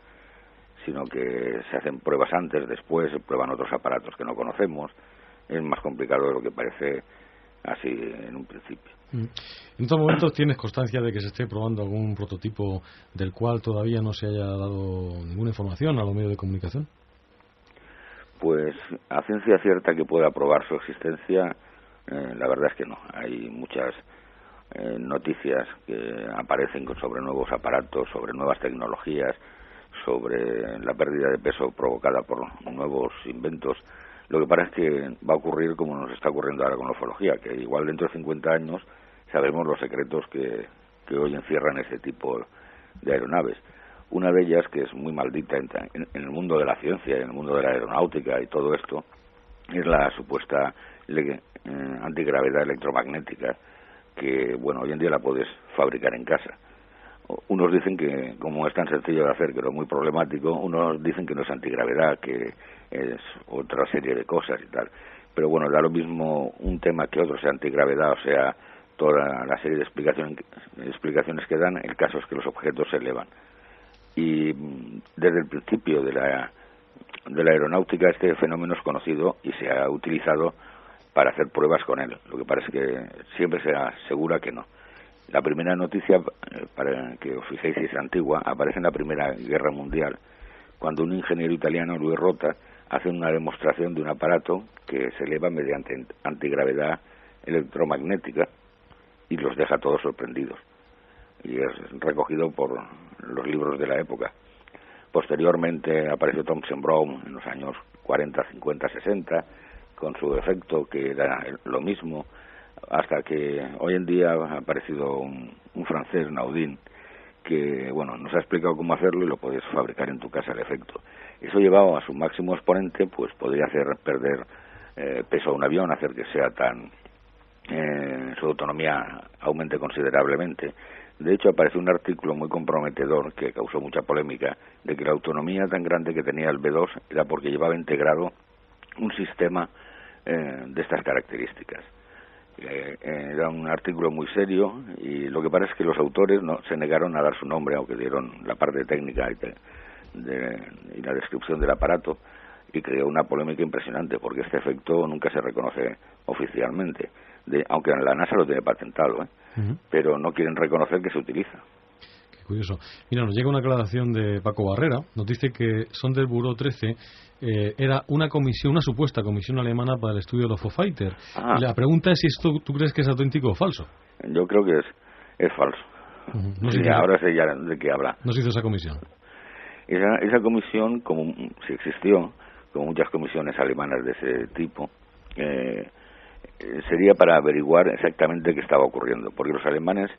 sino que se hacen pruebas antes, después, se prueban otros aparatos que no conocemos. Es más complicado de lo que parece así en un principio. En estos momentos tienes constancia de que se esté probando algún prototipo del cual todavía no se haya dado ninguna información a los medios de comunicación. Pues a ciencia cierta que pueda probar su existencia, la verdad es que no. Hay muchas noticias que aparecen sobre nuevos aparatos, sobre nuevas tecnologías, sobre la pérdida de peso provocada por nuevos inventos. Lo que pasa es que va a ocurrir como nos está ocurriendo ahora con la ufología, que igual dentro de 50 años sabemos los secretos que hoy encierran ese tipo de aeronaves. Una de ellas, que es muy maldita en el mundo de la ciencia, en el mundo de la aeronáutica y todo esto, es la supuesta antigravedad electromagnética, que bueno, hoy en día la puedes fabricar en casa. Unos dicen que, como es tan sencillo de hacer, que lo muy problemático, unos dicen que no es antigravedad, que es otra serie de cosas y tal. Pero bueno, da lo mismo un tema que otro, sea antigravedad, o sea, toda la serie de explicaciones que dan, el caso es que los objetos se elevan. Y desde el principio de la aeronáutica este fenómeno es conocido y se ha utilizado para hacer pruebas con él. Lo que parece que siempre se asegura que no. La primera noticia, para que os fijéis si es antigua, aparece en la Primera Guerra Mundial, cuando un ingeniero italiano, Luis Rota, hace una demostración de un aparato que se eleva mediante antigravedad electromagnética y los deja todos sorprendidos. Y es recogido por los libros de la época. Posteriormente apareció Thomson Brown en los años 40, 50, 60, con su efecto que era lo mismo, hasta que hoy en día ha aparecido un francés, Naudin, que bueno, nos ha explicado cómo hacerlo y lo puedes fabricar en tu casa el efecto. Eso llevado a su máximo exponente, pues podría hacer perder peso a un avión, hacer que sea su autonomía aumente considerablemente. De hecho, apareció un artículo muy comprometedor que causó mucha polémica, de que la autonomía tan grande que tenía el B-2 era porque llevaba integrado un sistema de estas características. Era un artículo muy serio y lo que pasa es que los autores no se negaron a dar su nombre, aunque dieron la parte técnica y la descripción del aparato, y creó una polémica impresionante porque este efecto nunca se reconoce oficialmente, aunque la NASA lo tiene patentado, pero no quieren reconocer que se utiliza. Qué curioso. Mira, nos llega una aclaración de Paco Barrera, nos dice que Sonder Bureau 13 era una comisión, una supuesta comisión alemana para el estudio de los Fofighter. Y la pregunta es si esto tú crees que es auténtico o falso. Yo creo que es falso. No sí, ahora sé ya de qué habla. ¿No se hizo esa comisión? Esa comisión, como si existió, como muchas comisiones alemanas de ese tipo, sería para averiguar exactamente qué estaba ocurriendo, porque los alemanes,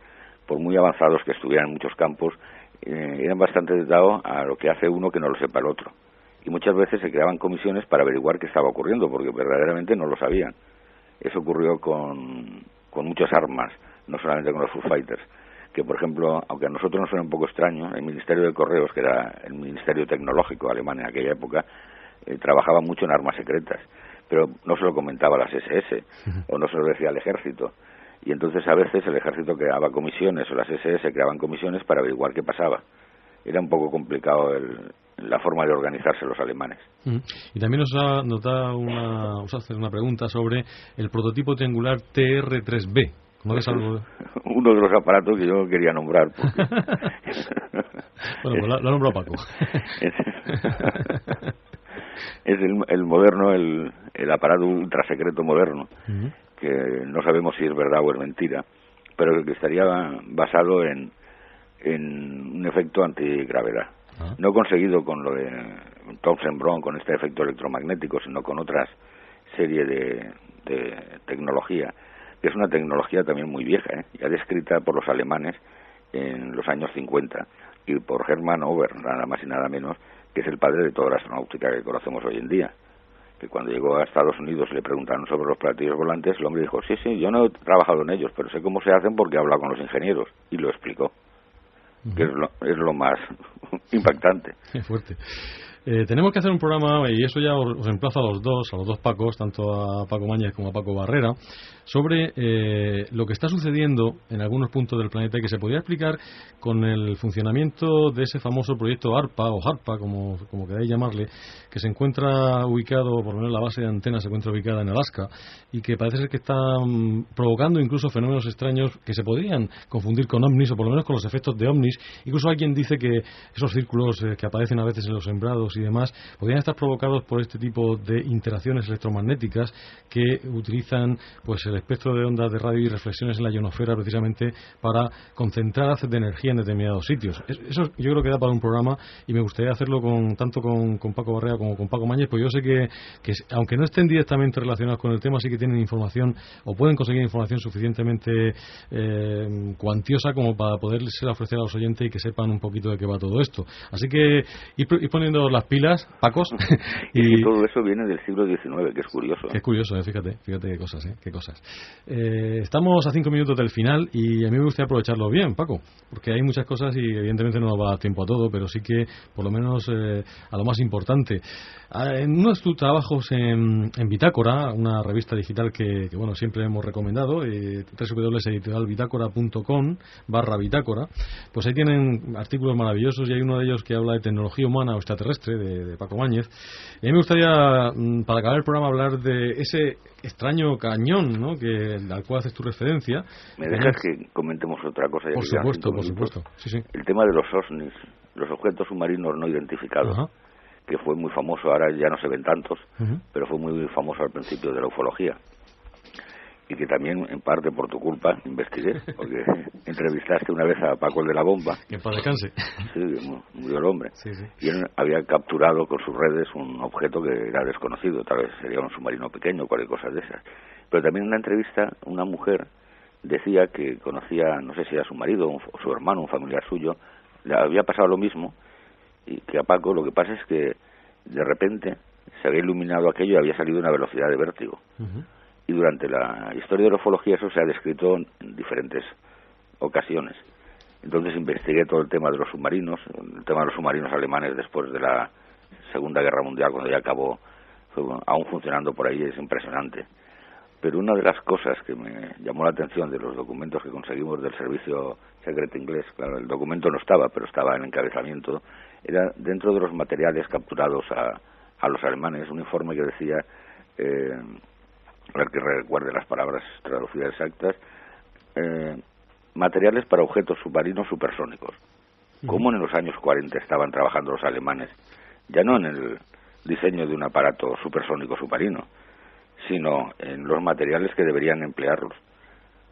por muy avanzados que estuvieran en muchos campos, eran bastante dados a lo que hace uno que no lo sepa el otro. Y muchas veces se creaban comisiones para averiguar qué estaba ocurriendo, porque verdaderamente no lo sabían. Eso ocurrió con muchas armas, no solamente con los Foo Fighters, que por ejemplo, aunque a nosotros nos suena un poco extraño, el Ministerio de Correos, que era el Ministerio Tecnológico alemán en aquella época, trabajaba mucho en armas secretas, pero no se lo comentaba a las SS, o no se lo decía al ejército. Y entonces a veces el ejército creaba comisiones, o las SS creaban comisiones para averiguar qué pasaba. Era un poco complicado la forma de organizarse los alemanes. Y también nos hace una pregunta sobre el prototipo triangular TR-3B. ¿Conoces algo? Uno de los aparatos que yo quería nombrar. Bueno, pues lo ha nombrado Paco. Es el moderno, el aparato ultrasecreto moderno, que no sabemos si es verdad o es mentira, pero que estaría basado en un efecto antigravedad. No conseguido con lo de Thomson Brown, con este efecto electromagnético, sino con otras serie de tecnología, que es una tecnología también muy vieja, ya descrita por los alemanes en los años 50 y por Hermann Ober, nada más y nada menos, que es el padre de toda la astronáutica que conocemos hoy en día. Que cuando llegó a Estados Unidos le preguntaron sobre los platillos volantes, el hombre dijo, sí, yo no he trabajado en ellos, pero sé cómo se hacen porque he hablado con los ingenieros, y lo explicó, que es lo más impactante. Qué fuerte. Tenemos que hacer un programa, y eso ya os emplazo a los dos Pacos, tanto a Paco Mañez como a Paco Barrera, sobre lo que está sucediendo en algunos puntos del planeta y que se podría explicar con el funcionamiento de ese famoso proyecto ARPA o HARPA, como queráis llamarle, que se encuentra ubicado, por lo menos la base de antenas se encuentra ubicada en Alaska, y que parece ser que está provocando incluso fenómenos extraños que se podrían confundir con ovnis, o por lo menos con los efectos de ovnis. Incluso alguien dice que esos círculos que aparecen a veces en los sembrados y demás podrían estar provocados por este tipo de interacciones electromagnéticas que utilizan pues el espectro de ondas de radio y reflexiones en la ionosfera precisamente para concentrar haces de energía en determinados sitios. Eso yo creo que da para un programa, y me gustaría hacerlo tanto con Paco Barrera como con Paco Mañez, pues yo sé que aunque no estén directamente relacionados con el tema, sí que tienen información o pueden conseguir información suficientemente cuantiosa como para poderse ofrecer a los oyentes y que sepan un poquito de qué va todo esto. Así que ir poniendo las pilas, Pacos. y todo eso viene del siglo XIX, que es curioso. Que es curioso, fíjate qué cosas. Estamos a 5 minutos del final y a mí me gustaría aprovecharlo bien, Paco, porque hay muchas cosas y evidentemente no nos va a dar tiempo a todo, pero sí que por lo menos a lo más importante. En uno de tus trabajos en Bitácora, una revista digital que bueno, siempre hemos recomendado, www.editorialbitácora.com/bitácora, pues ahí tienen artículos maravillosos, y hay uno de ellos que habla de tecnología humana o extraterrestre de Paco Mañez. Y a mí me gustaría, para acabar el programa, hablar de ese extraño cañón, ¿no?, al cual haces tu referencia. ¿Me dejas que comentemos otra cosa? Por supuesto. Sí. El tema de los OSNIs, los objetos submarinos no identificados. Ajá. Que fue muy famoso, ahora ya no se ven tantos, pero fue muy famoso al principio de la ufología. Y que también, en parte por tu culpa, investigué, porque entrevistaste una vez a Paco el de la bomba. Que en paz descanse. Sí, murió el hombre. Sí. Y él había capturado con sus redes un objeto que era desconocido, tal vez sería un submarino pequeño, cualquier cosa de esas. Pero también en una entrevista, una mujer decía que conocía, no sé si era su marido o su hermano, un familiar suyo, le había pasado lo mismo, y que a Paco lo que pasa es que de repente se había iluminado aquello y había salido a una velocidad de vértigo. Y durante la historia de la ufología eso se ha descrito en diferentes ocasiones. Entonces investigué todo el tema de los submarinos, el tema de los submarinos alemanes después de la Segunda Guerra Mundial, cuando ya acabó, aún funcionando por ahí, es impresionante. Pero una de las cosas que me llamó la atención de los documentos que conseguimos del servicio secreto inglés, claro, el documento no estaba, pero estaba en encabezamiento, era dentro de los materiales capturados a los alemanes, un informe que decía, a ver que recuerde las palabras traducidas exactas, materiales para objetos submarinos supersónicos. ¿Cómo en los años 40 estaban trabajando los alemanes? Ya no en el diseño de un aparato supersónico submarino, sino en los materiales que deberían emplearlos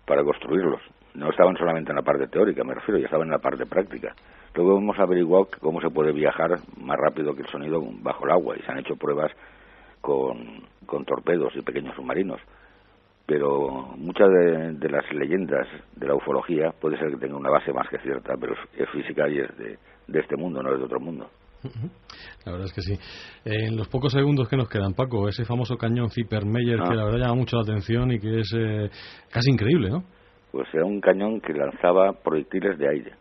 para construirlos. No estaban solamente en la parte teórica, me refiero, ya estaban en la parte práctica. Luego hemos averiguado cómo se puede viajar más rápido que el sonido bajo el agua, y se han hecho pruebas con torpedos y pequeños submarinos. Pero muchas de las leyendas de la ufología puede ser que tenga una base más que cierta, pero es física y es de este mundo, no es de otro mundo. La verdad es que sí. En los pocos segundos que nos quedan, Paco, ese famoso cañón Zippermeyer que la verdad llama mucho la atención y que es casi increíble, ¿no? Pues era un cañón que lanzaba proyectiles de aire,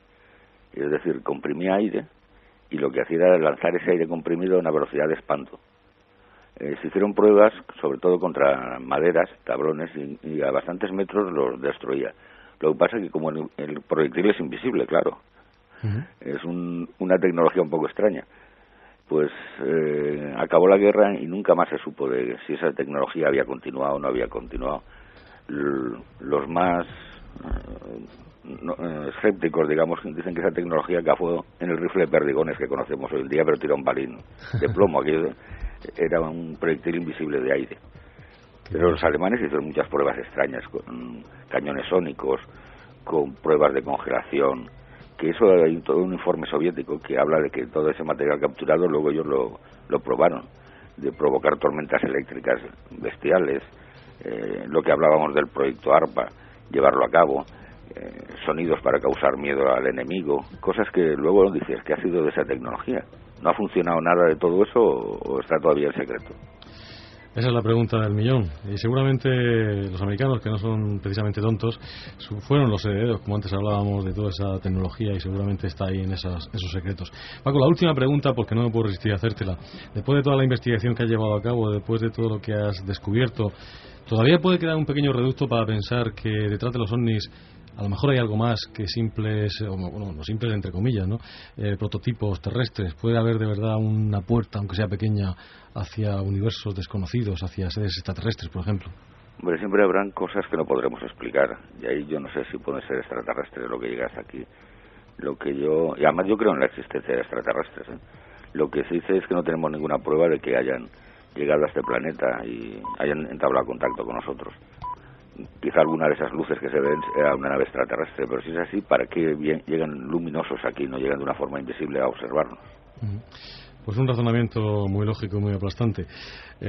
es decir, comprimía aire, y lo que hacía era lanzar ese aire comprimido a una velocidad de espanto. Se hicieron pruebas, sobre todo contra maderas, tablones, y a bastantes metros los destruía. Lo que pasa es que como el proyectil es invisible, claro, es una tecnología un poco extraña. Pues acabó la guerra y nunca más se supo de si esa tecnología había continuado o no había continuado. Los más escépticos, digamos, dicen que esa tecnología acabó en el rifle de perdigones que conocemos hoy en día, pero tira un balín de plomo. Aquello era un proyectil invisible de aire. Pero los alemanes hicieron muchas pruebas extrañas, con cañones sónicos, con pruebas de congelación, que eso hay todo un informe soviético que habla de que todo ese material capturado luego ellos lo probaron, de provocar tormentas eléctricas bestiales, lo que hablábamos del proyecto ARPA, llevarlo a cabo, sonidos para causar miedo al enemigo, cosas que luego dices, ¿qué ha sido de esa tecnología? ¿No ha funcionado nada de todo eso o está todavía en secreto? Esa es la pregunta del millón. Y seguramente los americanos, que no son precisamente tontos, fueron los herederos, como antes hablábamos, de toda esa tecnología, y seguramente está ahí en esos secretos. Paco, la última pregunta, porque no me puedo resistir a hacértela. Después de toda la investigación que has llevado a cabo, después de todo lo que has descubierto, ¿todavía puede quedar un pequeño reducto para pensar que detrás de los ovnis a lo mejor hay algo más que simples, bueno, no simples entre comillas, ¿no? Prototipos terrestres? ¿Puede haber de verdad una puerta, aunque sea pequeña, hacia universos desconocidos, hacia seres extraterrestres, por ejemplo? Hombre, siempre habrán cosas que no podremos explicar, y ahí yo no sé si pueden ser extraterrestres lo que llega hasta aquí. Y además yo creo en la existencia de extraterrestres, ¿eh? Lo que se dice es que no tenemos ninguna prueba de que hayan llegado a este planeta y hayan entablado contacto con nosotros. Quizá alguna de esas luces que se ven era una nave extraterrestre, pero si es así, ¿para qué llegan luminosos aquí, no llegan de una forma invisible a observarnos? Pues un razonamiento muy lógico y muy aplastante.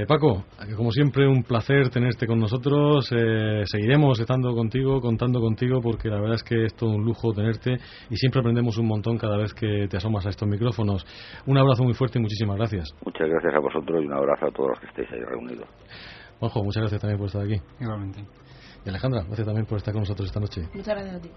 Paco, como siempre, un placer tenerte con nosotros. Seguiremos estando contigo, contando contigo, porque la verdad es que es todo un lujo tenerte y siempre aprendemos un montón cada vez que te asomas a estos micrófonos. Un abrazo muy fuerte y muchísimas gracias. Muchas gracias a vosotros y un abrazo a todos los que estéis ahí reunidos. Juanjo, muchas gracias también por estar aquí. Igualmente. Y Alejandra, gracias también por estar con nosotros esta noche. Muchas gracias a ti.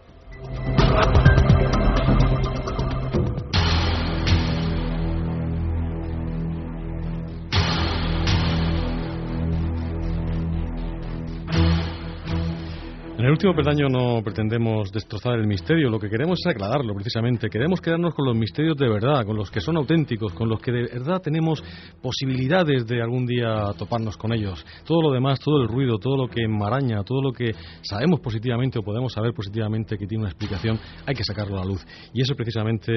En el último peldaño no pretendemos destrozar el misterio, lo que queremos es aclararlo precisamente. Queremos quedarnos con los misterios de verdad, con los que son auténticos, con los que de verdad tenemos posibilidades de algún día toparnos con ellos. Todo lo demás, todo el ruido, todo lo que enmaraña, todo lo que sabemos positivamente o podemos saber positivamente que tiene una explicación, hay que sacarlo a la luz. Y eso es precisamente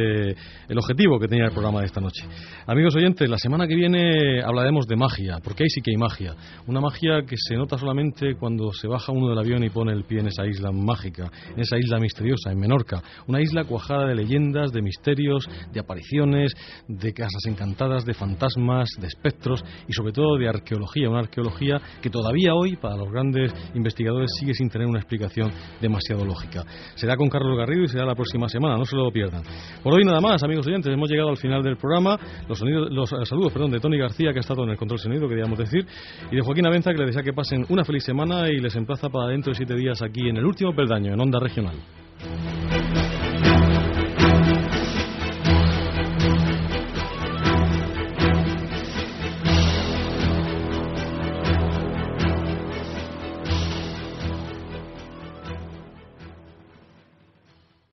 el objetivo que tenía el programa de esta noche. Amigos oyentes, la semana que viene hablaremos de magia, porque ahí sí que hay magia. Una magia que se nota solamente cuando se baja uno del avión y pone el pie en esa isla mágica, en esa isla misteriosa, en Menorca. Una isla cuajada de leyendas, de misterios, de apariciones, de casas encantadas, de fantasmas, de espectros y sobre todo de arqueología. Una arqueología que todavía hoy, para los grandes investigadores, sigue sin tener una explicación demasiado lógica. Será con Carlos Garrido y será la próxima semana, no se lo pierdan. Por hoy nada más, amigos oyentes, hemos llegado al final del programa. Los saludos de Tony García, que ha estado en el control sonido, queríamos decir, y de Joaquín Avenza, que les desea que pasen una feliz semana y les emplaza para dentro de 7 días aquí en el último peldaño, en Onda Regional.